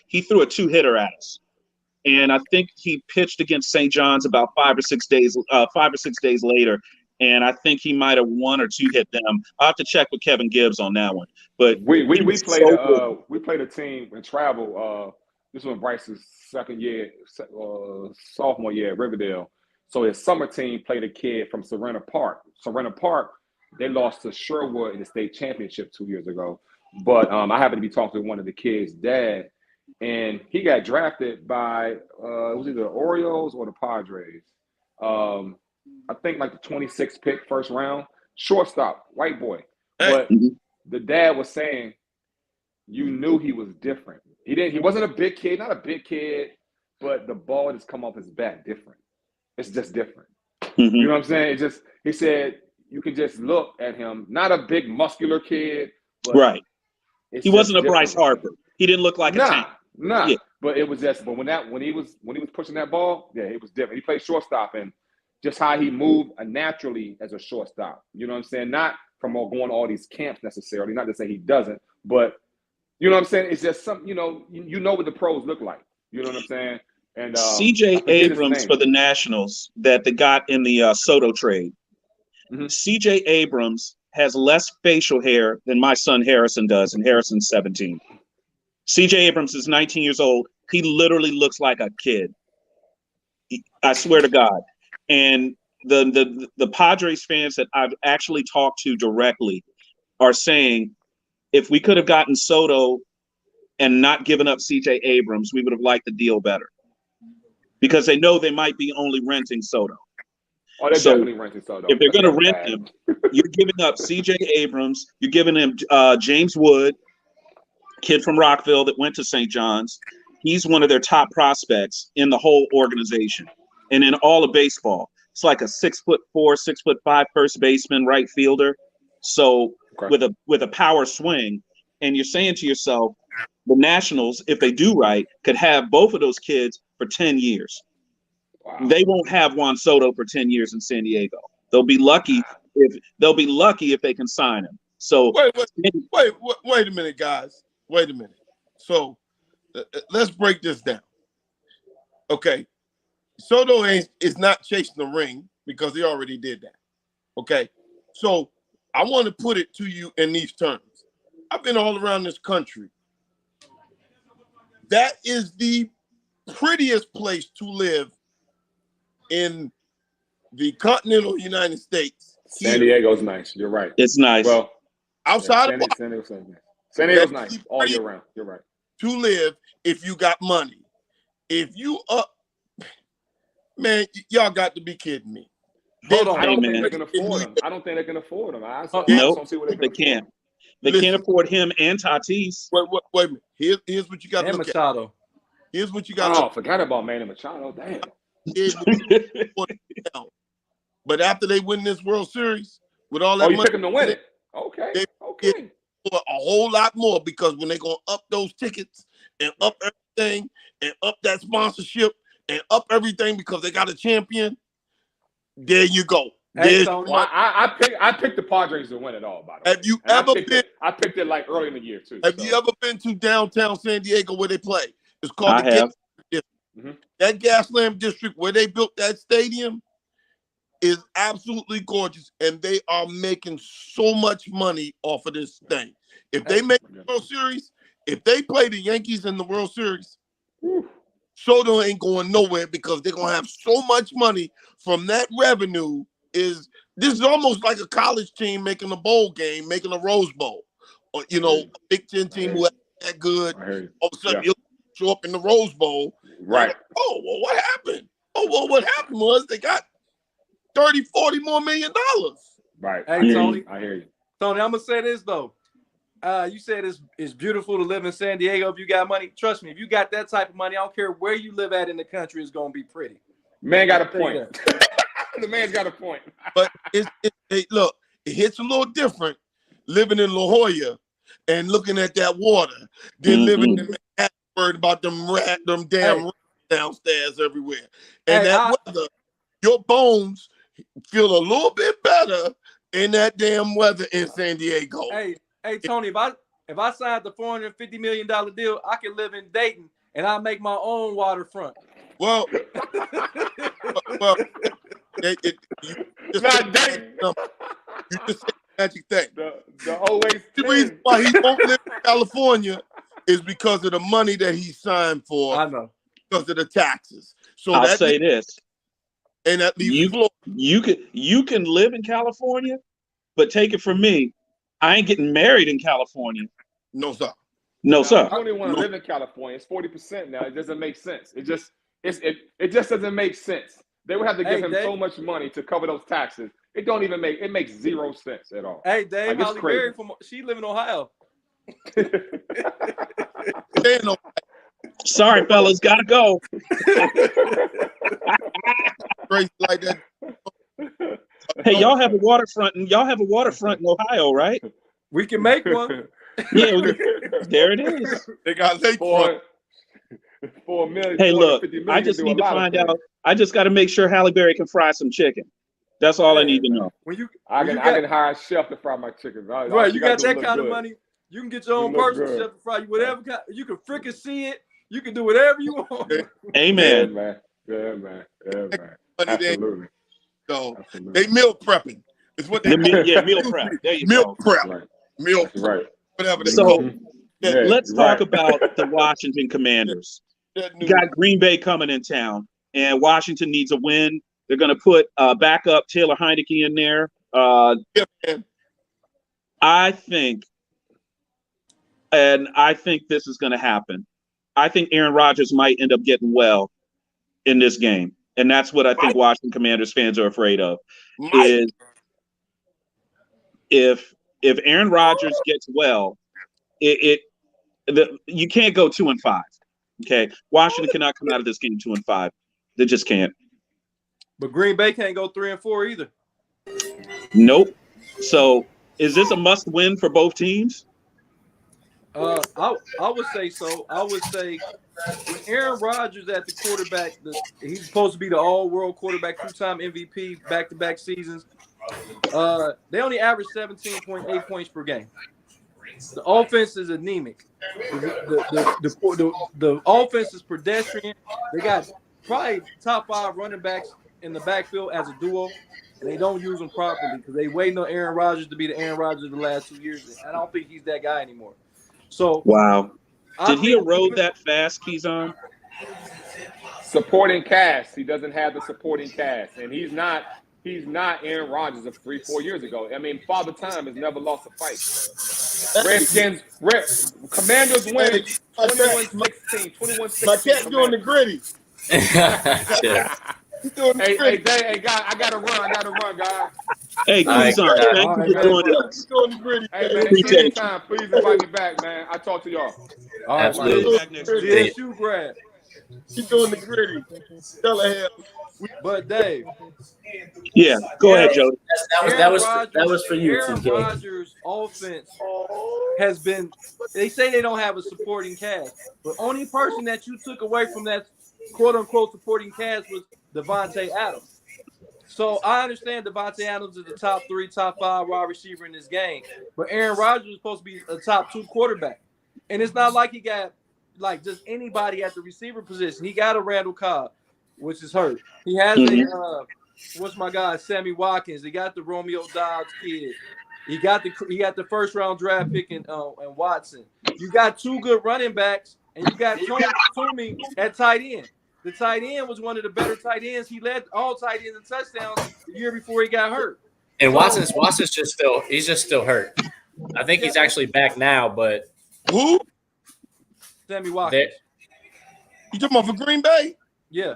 he threw a two-hitter at us. And I think he pitched against St. John's about 5 or 6 days later. And I think he might have 1 or 2 hit them. I'll have to check with Kevin Gibbs on that one. But we played a team in travel. This was Bryce's second year, sophomore year at Riverdale. So his summer team played a kid from Serena Park. Serena Park, they lost to Sherwood in the state championship 2 years ago. But I happened to be talking to one of the kids' dad, and he got drafted by it was either the Orioles or the Padres. I think like the 26th pick, first round, shortstop, white boy. But the dad was saying, you knew he was different. He wasn't a big kid, not a big kid, but the ball just come off his bat different. It's just different. You know what I'm saying? He said you could just look at him, not a big muscular kid, but right. He wasn't a Bryce Harper. He didn't look like a tank. Yeah. But it was just, but when he was pushing that ball, yeah, it was different. He played shortstop, and just how he moved naturally as a shortstop. You know what I'm saying? Not from going to all these camps necessarily. Not to say he doesn't, but you know what I'm saying? It's just something, you know what the pros look like. You know what I'm saying? And CJ Abrams for the Nationals that they got in the Soto trade. Mm-hmm. CJ Abrams has less facial hair than my son Harrison does, and Harrison's 17. CJ Abrams is 19 years old. He literally looks like a kid. I swear to God. And the Padres fans that I've actually talked to directly are saying, if we could have gotten Soto and not given up CJ Abrams, we would have liked the deal better. Because they know they might be only renting Soto. Oh, they're definitely renting Soto. If they're going to rent him, you're giving up CJ Abrams, you're giving him James Wood, kid from Rockville that went to St. John's. He's one of their top prospects in the whole organization and in all of baseball. It's like a 6'4", 6'5" first baseman, right fielder. So with a power swing, and you're saying to yourself, the Nationals, if they do right, could have both of those kids for 10 years. Wow. They won't have Juan Soto for 10 years in San Diego. They'll be lucky if they can sign him. So wait a minute, guys. Wait a minute. So let's break this down. Okay. Soto is not chasing the ring because he already did that. Okay. So I want to put it to you in these terms. I've been all around this country. That is the prettiest place to live in the continental United States. San Diego's nice. You're right. It's nice. Well, outside of San Diego's nice all year round. You're right. To live if you got money. If you man, y'all got to be kidding me. Hold on, I don't think they can afford them. Nope, they can't. They can't afford him and Tatis. Wait a minute. Here's what you got to look Machado. at. Here's what you got. Oh, forgot about Manny Machado. Damn. But after they win this World Series, with all that you money, pick them to win it. Okay. Get a whole lot more because when they're gonna up those tickets and up everything and up that sponsorship and up everything because they got a champion, there you go. Hey, Tony, I picked the Padres to win it all. By the way, have you ever been? I picked it like early in the year too. Have you ever been to downtown San Diego where they play? It's called I have. That Gaslamp District where they built that stadium is absolutely gorgeous, and they are making so much money off of this thing. If they make the World Series, if they play the Yankees in the World Series, Soto ain't going nowhere because they're gonna have so much money from that revenue. This is almost like a college team making a bowl game, making a Rose Bowl, or a Big Ten team who that good. All of a sudden, you'll show up in the Rose Bowl. Right. Like, oh, well, what happened? Oh, well, what happened was they got $30, $40 more million. Right. Hey, Tony. I hear you. Tony, I'm gonna say this though. You said it's beautiful to live in San Diego if you got money. Trust me, if you got that type of money, I don't care where you live at in the country, it's gonna be pretty. Man got a point. The man's got a point. But look, it hits a little different living in La Jolla and looking at that water than living in Manhattan, worried about them damn rats downstairs everywhere. And weather, your bones feel a little bit better in that damn weather in San Diego. Hey, Tony, if I signed the $450 million deal, I can live in Dayton and I make my own waterfront. Well, you just said the magic thing. The reason why he won't live in California is because of the money that he signed for. I know. Because of the taxes. So I'll say this. And that leaves you can live in California, but take it from me, I ain't getting married in California. No, sir. No, sir. I don't even want to live in California. It's 40% now. It doesn't make sense. It just doesn't make sense. They would have to give him so much money to cover those taxes. It makes zero sense at all. Hey, Dave, Holly Berry she live in Ohio. Sorry, fellas, gotta go. Like that. Hey, y'all have a waterfront in Ohio, right? We can make one. Yeah, there it is. They got lakefront. $4 million. Hey, look, I just need to find out. I just got to make sure Halle Berry can fry some chicken. That's all I need to know. When you I when can you got, I can hire a chef to fry my chickens. right, you got that kind of good. money. You can get your own You look personal good. chef to fry you whatever kind. You can freaking see it. You can do whatever you want. Yeah, Amen. man. Yeah, man. Yeah, man. Money they- Absolutely. So Absolutely. they meal prepping. Is what they Meal prep. There you meal go. prep. Right. Meal That's prep. right. Whatever they So call it. Yeah, let's you're talk right. about the Washington Commanders. That You new- got Green Bay coming in town, and Washington needs a win. They're going to put backup Taylor Heineke in there. Yeah, man. I think this is going to happen. I think Aaron Rodgers might end up getting well in this game, and that's what I think Washington Commanders fans are afraid of. Mike. Is if Aaron Rodgers gets well, you can't go 2-5. Okay, Washington cannot come out of this game 2-5. They just can't. But Green Bay can't go 3-4 either. Nope. So is this a must win for both teams? I would say so. I would say with Aaron Rodgers at the quarterback, he's supposed to be the all-world quarterback, 2-time MVP, back-to-back seasons. They only average 17.8 points per game. The offense is anemic. The offense is pedestrian. They got probably top 5 running backs in the backfield as a duo, and they don't use them properly because they waiting on Aaron Rodgers to be the Aaron Rodgers of the last 2 years. I don't think he's that guy anymore. So Wow. Did he think erode that fast, Keyzon? Supporting cast. He doesn't have the supporting cast, and he's not Aaron Rodgers of 3-4 years ago. I mean, Father Time has never lost a fight. Commanders win 21-16. 21-16. My cat's doing the gritty. Yeah. He's doing the Hey, gritty. guy, I gotta run, guys. Hey, All right, Keyzon, guys. thank you for joining us. He's doing the gritty. Hey, man, Appreciate it. anytime, please invite me back, man. I talk to y'all. all right, Absolutely. We'll be back next week. Yeah, shoe grab. He's doing the gritty. Tell him. But Dave, Yeah, go ahead, Jody. That was for you, Aaron TK. Rodgers' offense has been. They say they don't have a supporting cast, but only person that you took away from that quote unquote supporting cast was Devontae Adams. So I understand Devontae Adams is the top 3, top 5 wide receiver in this game, but Aaron Rodgers is supposed to be a top 2 quarterback, and it's not like he got like just anybody at the receiver position. He got a Randall Cobb, which is hurt. He has a what's my guy, Sammy Watkins. He got the Romeo Dobbs kid. He got the first round draft pick in Watson. You got 2 good running backs, and you got Toomey at tight end. The tight end was one of the better tight ends. He led all tight ends in touchdowns the year before he got hurt. And Watson's just still hurt. I think he's actually back now, but Who? Sammy Watkins. You talking about for Green Bay? Yeah.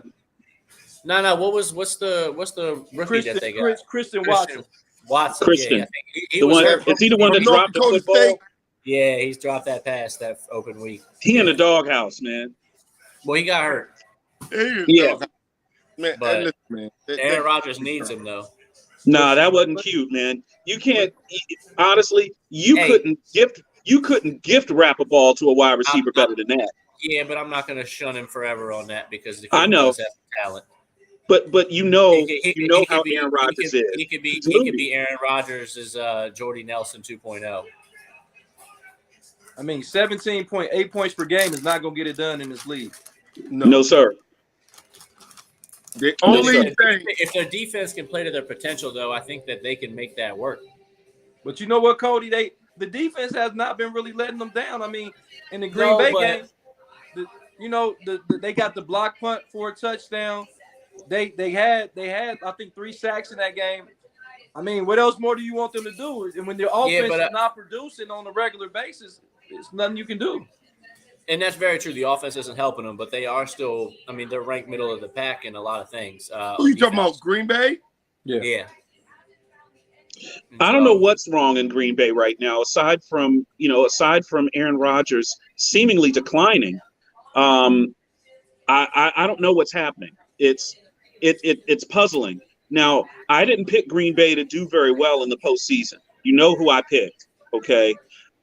no. What's the rookie that they got? Christian Watson. Watson. Christian. Yeah, I think he The was one, hurt. is he the one that From North dropped the Dakota football? State? Yeah, he's dropped that pass that open week. He in the doghouse, man. Well, he got hurt. Yeah. Man, But listen, man. Aaron Rodgers needs him though. Nah, that wasn't cute, man. You can't honestly. Hey. You couldn't gift wrap a ball to a wide receiver better than that. Yeah, but I'm not going to shun him forever on that because the I kid know. does have talent. But you know He could how be- Aaron Rodgers is. He could He's be Aaron Rodgers as Jordy Nelson 2.0. I mean, 17.8 points per game is not going to get it done in this league. No, sir. The only thing. If their defense can play to their potential, though, I think that they can make that work. But you know what, Cody? The defense has not been really letting them down. I mean, in the Green No, Bay but- game, they got the block punt for a touchdown. They had I think 3 sacks in that game. I mean, what else more do you want them to do? And when their offense but, is not producing on a regular basis, it's nothing you can do. And that's very true. The offense isn't helping them, but they are still. I mean, they're ranked middle of the pack in a lot of things. Who you talking about? Green Bay? Yeah. I don't know what's wrong in Green Bay right now, aside from Aaron Rodgers seemingly declining. I don't know what's happening. It's puzzling. Now, I didn't pick Green Bay to do very well in the postseason. You know who I picked, okay?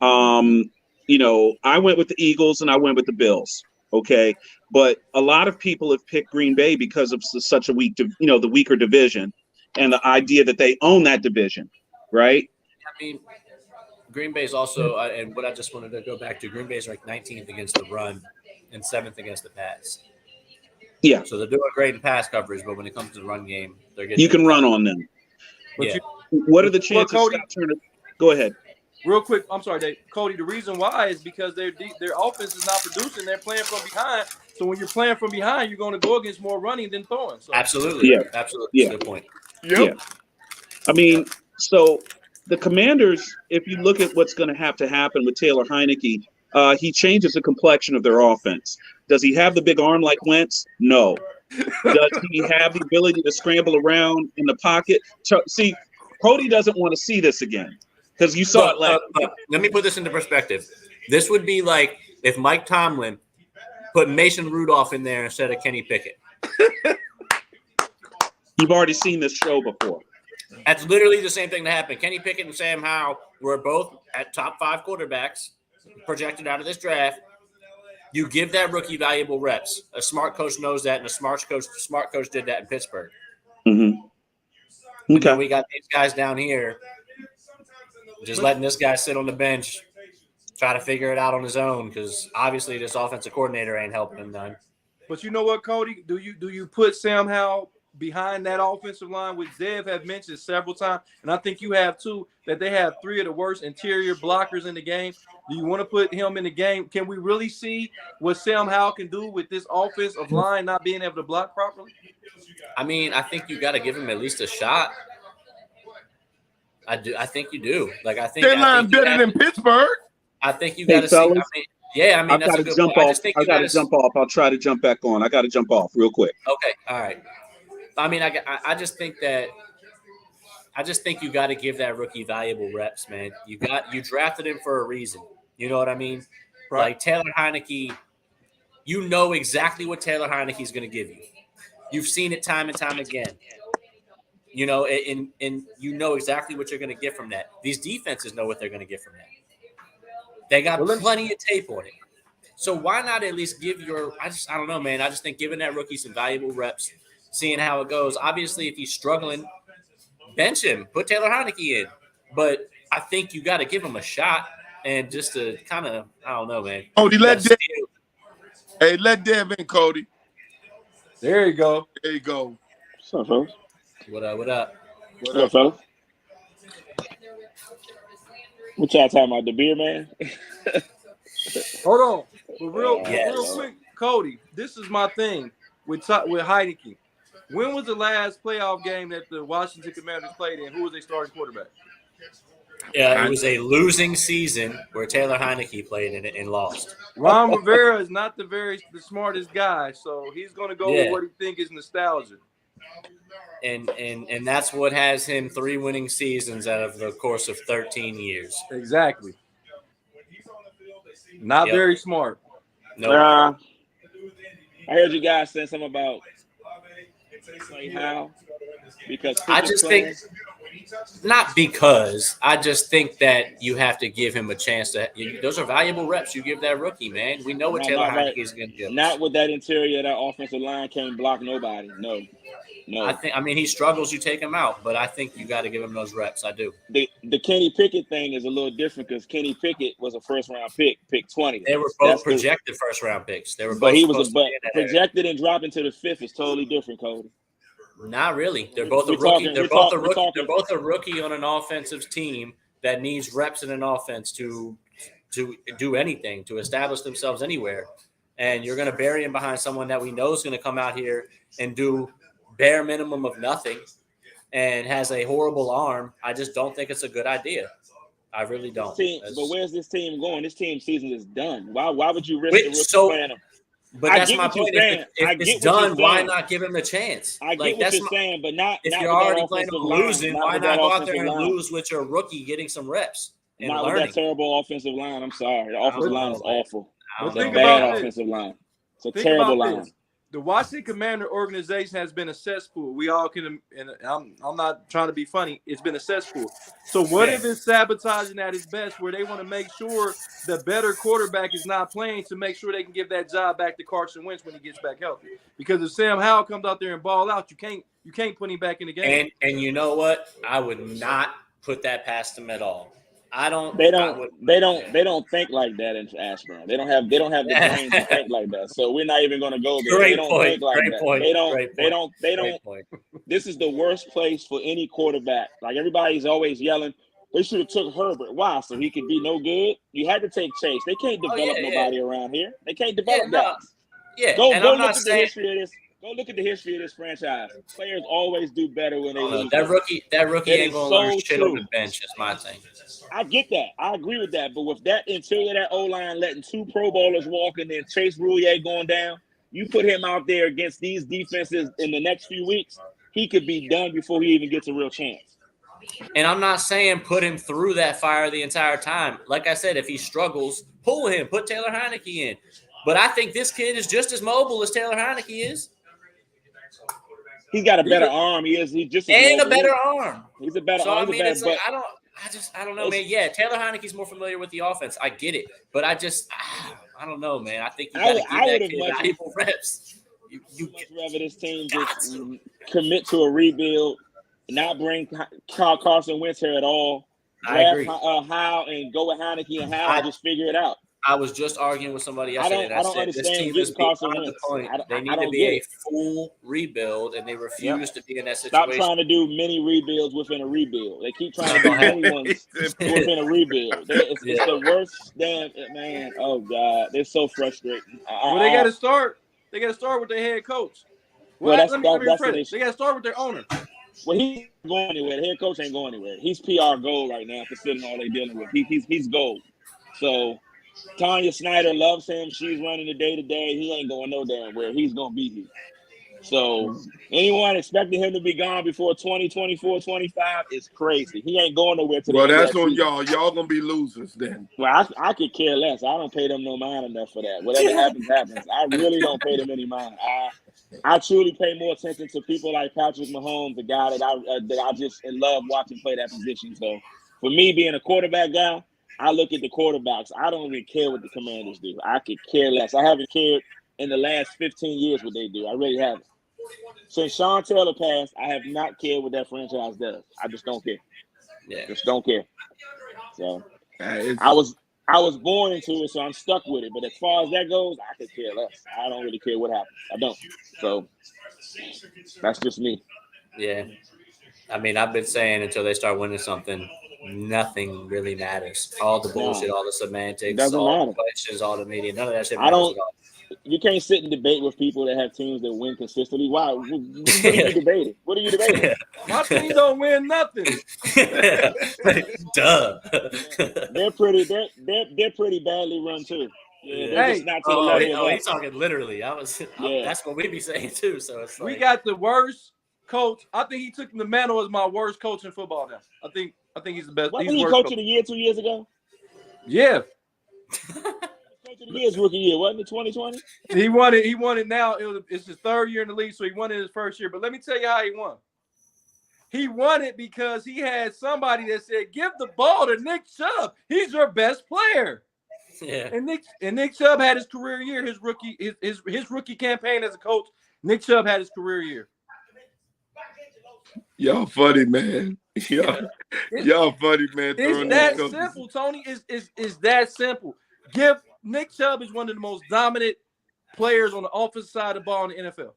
I went with the Eagles and I went with the Bills, okay? But a lot of people have picked Green Bay because of such a the weaker division. and the idea that they own that division, right? I mean, Green Bay's also, and what I just wanted to go back to, Green Bay's like 19th against the run and 7th against the pass. Yeah. So they're doing great in pass coverage, but when it comes to the run game, they're getting. You can run on them. Yeah. What are the chances? Cody, Scott Turner, go ahead. Real quick, I'm sorry, Dave. Cody, the reason why is because their offense is not producing. They're playing from behind. So when you're playing from behind, you're going to go against more running than throwing. So. Absolutely. Yeah. Absolutely. Yeah. Good point. Yep. Yeah. I mean, so the Commanders, if you look at what's going to happen with Taylor Heineke, he changes the complexion of their offense. Does he have the big arm like Wentz? No. Does he have the ability to scramble around in the pocket? See, Cody doesn't want to see this again because you saw it last. Let me put this into perspective. This would be like if Mike Tomlin put Mason Rudolph in there instead of Kenny Pickett. You've already seen this show before. That's literally the same thing that happened. Kenny Pickett and Sam Howell were both at top 5 quarterbacks projected out of this draft. You give that rookie valuable reps. A smart coach knows that, and a smart coach did that in Pittsburgh. Mm-hmm. And Okay. then we got these guys down here just letting this guy sit on the bench, try to figure it out on his own because obviously this offensive coordinator ain't helping him none. But you know what, Cody? Do you put Sam Howell behind that offensive line, which Zev have mentioned several times, and I think you have too, that they have 3 of the worst interior blockers in the game? Do you want to put him in the game? Can we really see what Sam Howell can do with this offensive line not being able to block properly? I mean, I think you got to give him at least a shot. I do. I think you do. Like I think They line better than Pittsburgh. I think you Hey, got to see. fellas. I mean, yeah, I mean I've that's got a to good jump point. off. I got to jump off. I'll try to jump back on. I got to jump off real quick. Okay, all right. I mean, I just think you got to give that rookie valuable reps, man. You drafted him for a reason. You know what I mean? Right. Like Taylor Heineke, you know exactly what Taylor Heineke is going to give you. You've seen it time and time again. You know, and you know exactly what you're going to get from that. These defenses know what they're going to get from that. They got plenty of tape on it. So why not at least give I don't know, man. I just think giving that rookie some valuable reps, seeing how it goes. Obviously, if he's struggling, bench him, put Taylor Heineke in. But I think you got to give him a shot and just to kind of, I don't know, man. Cody, let Dev in, Cody. There you go. There you go. What's up, fellas? What up? What up, fellas? What y'all talking about? The beer man? Hold on. But real Yes. quick, Cody, this is my thing with Heineke. When was the last playoff game that the Washington Commanders played in? Who was their starting quarterback? Yeah, it was a losing season where Taylor Heineke played in it and lost. Ron Rivera is not the smartest guy, so he's going to go with what he thinks is nostalgia. And that's what has him 3 winning seasons out of the course of 13 years. Exactly. Not very smart. No. I heard you guys saying something about how because I just think not because I just think that you have to give him a chance to. Those are valuable reps you give that rookie, man. We know what Taylor Heineke is going to give. Not with that interior, that offensive line can't block nobody. No. I mean, he struggles. You take him out, but I think you got to give him those reps. I do. The Kenny Pickett thing is a little different because Kenny Pickett was a first-round pick 20. They were both projected first-round picks. They were both. But he was projected and dropped into the 5th is totally different, Cody. Not really. They're both a rookie. They're both a rookie on an offensive team that needs reps in an offense to do anything, to establish themselves anywhere. And you're going to bury him behind someone that we know is going to come out here and do bare minimum of nothing and has a horrible arm. I just don't think it's a good idea. I really don't. But where's this team going? This team season is done. Why would you risk the rookie playing him? But that's my point. If it's done, why not give him a chance? I get what you're saying, but not if you're not already planning on losing, why not go out there and lose with your rookie getting some reps and not learning? With that terrible offensive line. I'm sorry. The offensive line is awful. But It's a bad offensive line. It's a terrible line. The Washington Commander organization has been a cesspool. We all can, and I'm not trying to be funny. It's been a cesspool. So what if it's sabotaging at its best, where they want to make sure the better quarterback is not playing to make sure they can give that job back to Carson Wentz when he gets back healthy? Because if Sam Howell comes out there and ball out, you can't You can't put him back in the game. And you know what? I would not put that past him at all. They don't think like that in Ashburn. They don't have the brain to think like that. So we're not even going to go there. They don't think like that. They don't. This is the worst place for any quarterback. Like everybody's always yelling, they should have took Herbert. Why? So he could be no good. You had to take Chase. They can't develop nobody around here. They can't develop guys. Yeah. Go look at the history of this. Go look at the history of this franchise. Players always do better when they lose. That rookie ain't gonna learn shit on the bench. Is my thing. I get that. I agree with that. But with that interior, that O-line letting 2 Pro Bowlers walk and then Chase Roulier going down, you put him out there against these defenses in the next few weeks, he could be done before he even gets a real chance. And I'm not saying put him through that fire the entire time. Like I said, if he struggles, pull him, put Taylor Heineke in. But I think this kid is just as mobile as Taylor Heineke is. He's got a better arm. He's just a better arm. He's a better so, arm. I mean, it's like, I don't know, man. Yeah, Taylor Heineke's more familiar with the offense. I get it, but I don't know, man. I think you got to give that kid valuable reps. You much rather this team just commit to a rebuild, not bring Carson Wentz here at all. I agree. Howe and go with Heineke and Howe and just figure it out. I was just arguing with somebody yesterday. I don't understand this team is beyond the point. They need to be a full rebuild, and they refuse to be in that situation. Stop trying to do mini rebuilds within a rebuild. They keep trying to do mini ones within a rebuild. It's the worst damn man. Oh God, they're so frustrating. Well, they got to start. They got to start with their head coach. Well, let me rephrase. They got to start with their owner. Well, he's going anywhere. The head coach ain't going anywhere. He's PR gold right now, considering all they're dealing with. He's gold. So. Tanya Snyder loves him. She's running the day-to-day. He ain't going no damn where. He's going to be here. So anyone expecting him to be gone before 2024, 25 is crazy. He ain't going nowhere today. Well, that's on y'all. Y'all going to be losers then. Well, I could care less. I don't pay them no mind enough for that. Whatever happens, happens. I really don't pay them any mind. I truly pay more attention to people like Patrick Mahomes, the guy that I just love watching play that position. So for me, being a quarterback guy, I look at the quarterbacks. I don't even care what the Commanders do. I could care less. I haven't cared in the last 15 years what they do. I really haven't. Since Sean Taylor passed, I have not cared what that franchise does. I just don't care. Yeah, just don't care. So I was born into it, so I'm stuck with it. But as far as that goes, I could care less. I don't really care what happens. I don't. So that's just me. Yeah. I mean, I've been saying until they start winning something, nothing really matters. All the bullshit, all the semantics, all the questions, all the media, none of that shit matters at all. You can't sit and debate with people that have teams that win consistently. Why? What are you debating? What are you debating? My team don't win nothing. Duh. They're pretty badly run too. Yeah, hey, he's talking literally. That's what we be saying too. So it's like, we got the worst coach. I think he took the mantle as my worst coach in football now. I think he's the best. Wasn't he coach of the year 2 years ago? Yeah. Coach of the year is rookie year, wasn't it 2020? He won it. He won it now. It's his 3rd year in the league, so he won it his 1st year. But let me tell you how he won. He won it because he had somebody that said, "Give the ball to Nick Chubb. He's your best player." Yeah. And Nick Chubb had his career year. His rookie campaign as a coach. Nick Chubb had his career year. Y'all funny, man. Y'all funny, man. It's that simple, Tony. It's that simple. Nick Chubb is one of the most dominant players on the offensive side of the ball in the NFL.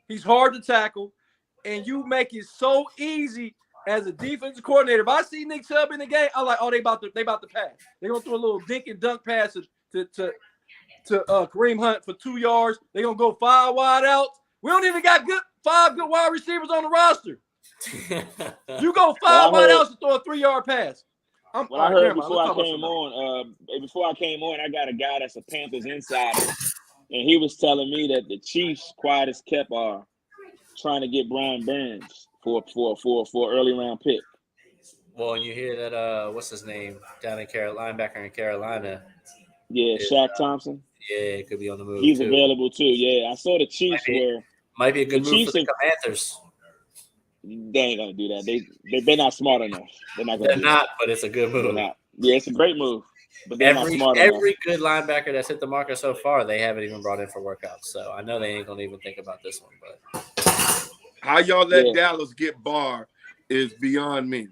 He's hard to tackle, and you make it so easy as a defensive coordinator. If I see Nick Chubb in the game, I'm like, oh, they about to pass. They're gonna throw a little dink and dunk pass to Kareem Hunt for 2 yards. They're gonna go 5 wide outs. We don't even got 5 good wide receivers on the roster. You go 5 wide outs to throw a 3-yard pass. I heard before I came on, I got a guy that's a Panthers insider, and he was telling me that the Chiefs, quiet as kept, are trying to get Brian Burns for early round pick. Well, and you hear that what's his name down in Carolina, linebacker in Carolina. Yeah, Shaq Thompson. Yeah, it could be on the move. He's too. Available too. Yeah, I saw the Chiefs might be a good move for the Panthers. They ain't gonna do that. They're not smart enough. They're not gonna. They're not, but it's a good move. Yeah, it's a great move. But they're not smart enough. Every good linebacker that's hit the market so far, they haven't even brought in for workouts. So I know they ain't gonna even think about this one. But How y'all let Yeah. Dallas get Barr is beyond me.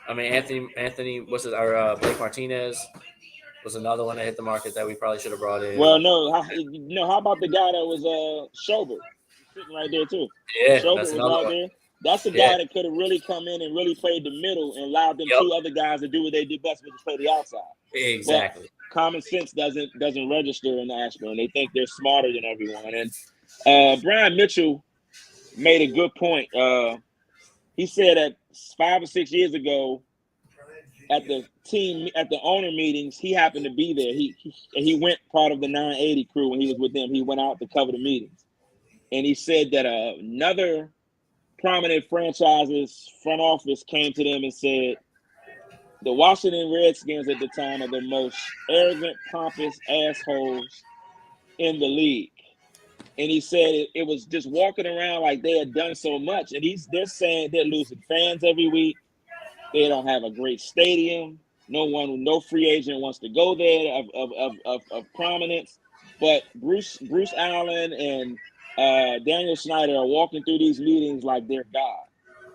I mean, Anthony, what's it? Or Blake Martinez was another one that hit the market that we probably should have brought in. Well, no, how about the guy that was Schobert sitting right there too? Yeah, Schobert that's was another right one. there. That's the Yeah. guy that could have really come in and really played the middle and allowed them Yep. 2 other guys to do what they did best, which is play the outside. Exactly. Common sense doesn't register in Ashburn. They think they're smarter than everyone. And Brian Mitchell made a good point. He said that 5 or 6 years ago, at the owner meetings, he happened to be there. He went part of the 980 crew when he was with them. He went out to cover the meetings, and he said that another prominent franchise's front office came to them and said the Washington Redskins at the time are the most arrogant, pompous assholes in the league. And he said it was just walking around like they had done so much. And they're saying they're losing fans every week. They don't have a great stadium. No free agent wants to go there of prominence. But Bruce Allen and Daniel Snyder are walking through these meetings like they're God.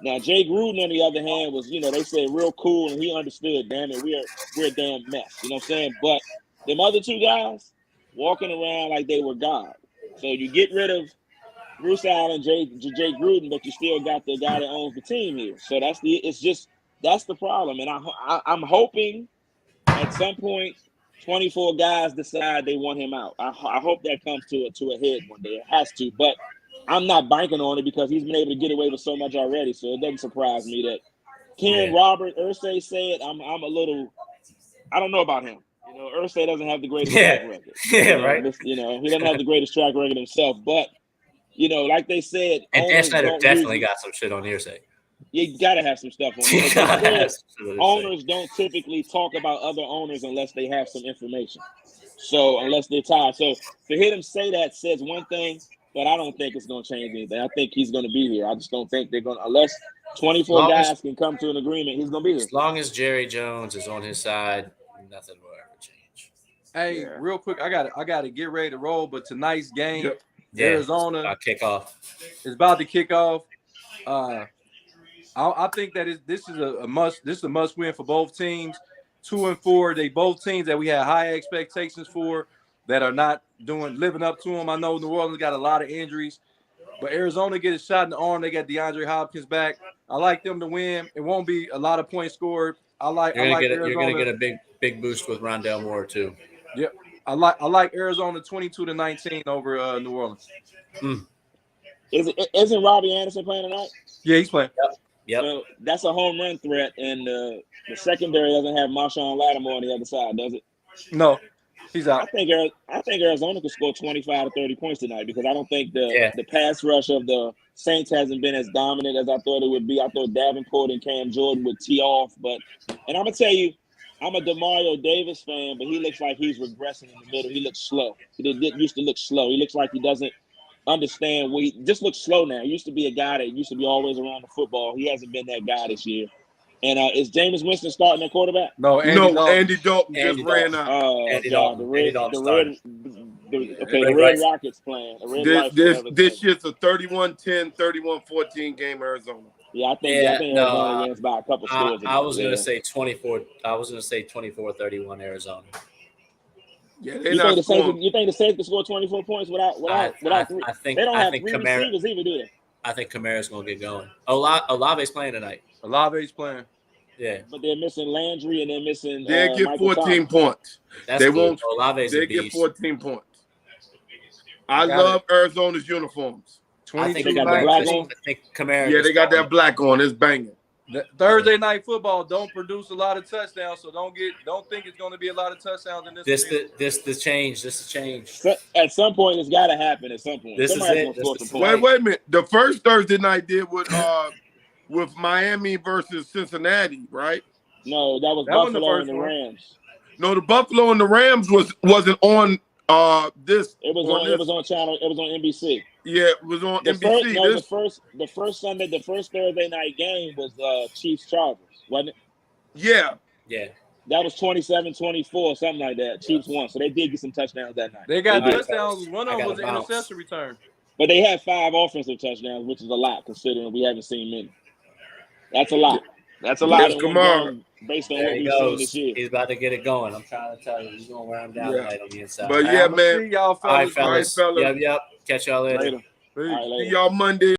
Now, Jay Gruden, on the other hand, was, they said real cool, and he understood, damn it, we're a damn mess. You know what I'm saying? But them other 2 guys walking around like they were God. So you get rid of Bruce Allen, Jay Gruden, but you still got the guy that owns the team here. So that's the problem. And I'm hoping at some point 24 guys decide they want him out. I hope that comes to a head one day. It has to, but I'm not banking on it because he's been able to get away with so much already. So it doesn't surprise me that Ken Robert Irsay said I'm a little. I don't know about him. Irsay doesn't have the greatest track record. Right. He doesn't have the greatest track record himself. But like they said, and Dan Snyder definitely got some shit on Irsay. You gotta have some stuff on it. Owners don't typically talk about other owners unless they have some information. So unless they're tired. So to hear him say that says one thing, but I don't think it's going to change anything. I think he's going to be here. I just don't think they're going to, unless 24 guys can come to an agreement, he's going to be here. As long as Jerry Jones is on his side, nothing will ever change. Hey, real quick, I got to get ready to roll, but tonight's game, Arizona is about to kick off. I think that this is a must. This is a must win for both teams. 2-4. They both teams that we had high expectations for that are not living up to them. I know New Orleans got a lot of injuries, but Arizona get a shot in the arm. They got DeAndre Hopkins back. I like them to win. It won't be a lot of points scored. You're gonna get a big boost with Rondell Moore too. Yep. I like Arizona 22-19 over New Orleans. Isn't Robbie Anderson playing tonight? Yeah, he's playing. Yep. So that's a home run threat, and the secondary doesn't have Marshawn Lattimore on the other side, does it? No, he's out. I think Arizona could score 25 to 30 points tonight because I don't think the pass rush of the Saints hasn't been as dominant as I thought it would be. I thought Davenport and Cam Jordan would tee off, and I'm gonna tell you, I'm a DeMario Davis fan, but he looks like he's regressing in the middle. He looks slow. He used to look slow. He looks like he doesn't understand. He just looks slow now. He used to be a guy that used to be always around the football. He hasn't been that guy this year. And is Jameis Winston starting at quarterback? No, Andy Dalton just ran out. The Red Rockets playing. This shit's a 31-10, 31-14 game, Arizona. Yeah, I think Arizona wins by a couple scores. I was gonna say 24. I was gonna say 24-31 Arizona. Yeah, you think the Saints can score 24 points without they don't have 3 receivers either, do they? I think Kamara's gonna get going. Olave's playing tonight. Olave's playing. Yeah, but they're missing Landry and they're missing. They'll get 14 points. They won't. Olave's they get 14 points. I love Arizona's uniforms. I think Kamara. Yeah, they got that black on. It's banging. Thursday night football don't produce a lot of touchdowns, so don't think it's going to be a lot of touchdowns in this. This the change. This is change. So, at some point, it's got to happen. At some point, this is it. Wait a minute. The first Thursday night did with Miami versus Cincinnati, right? No, that was Buffalo and the Rams. No, the Buffalo and the Rams wasn't on this. It was on channel. It was on NBC. Yeah, it was on NBC. The first Thursday night game was Chiefs Chargers, wasn't it? Yeah. Yeah. That was 27-24, something like that. Chiefs won, so they did get some touchdowns that night. They got touchdowns. One of them was an interception return. But they had 5 offensive touchdowns, which is a lot considering we haven't seen many. That's a lot. That's a lot Yes, in one Kamara. game based on There what he we've seen goes. this year. He's about to get it going. I'm trying to tell you, he's gonna wear him down Yeah. tonight on the inside. But Hey, yeah, I'ma man. see y'all All right, fellas. fellas. All right, fellas. Yep. Catch y'all later. Later. All right, See later. y'all Monday.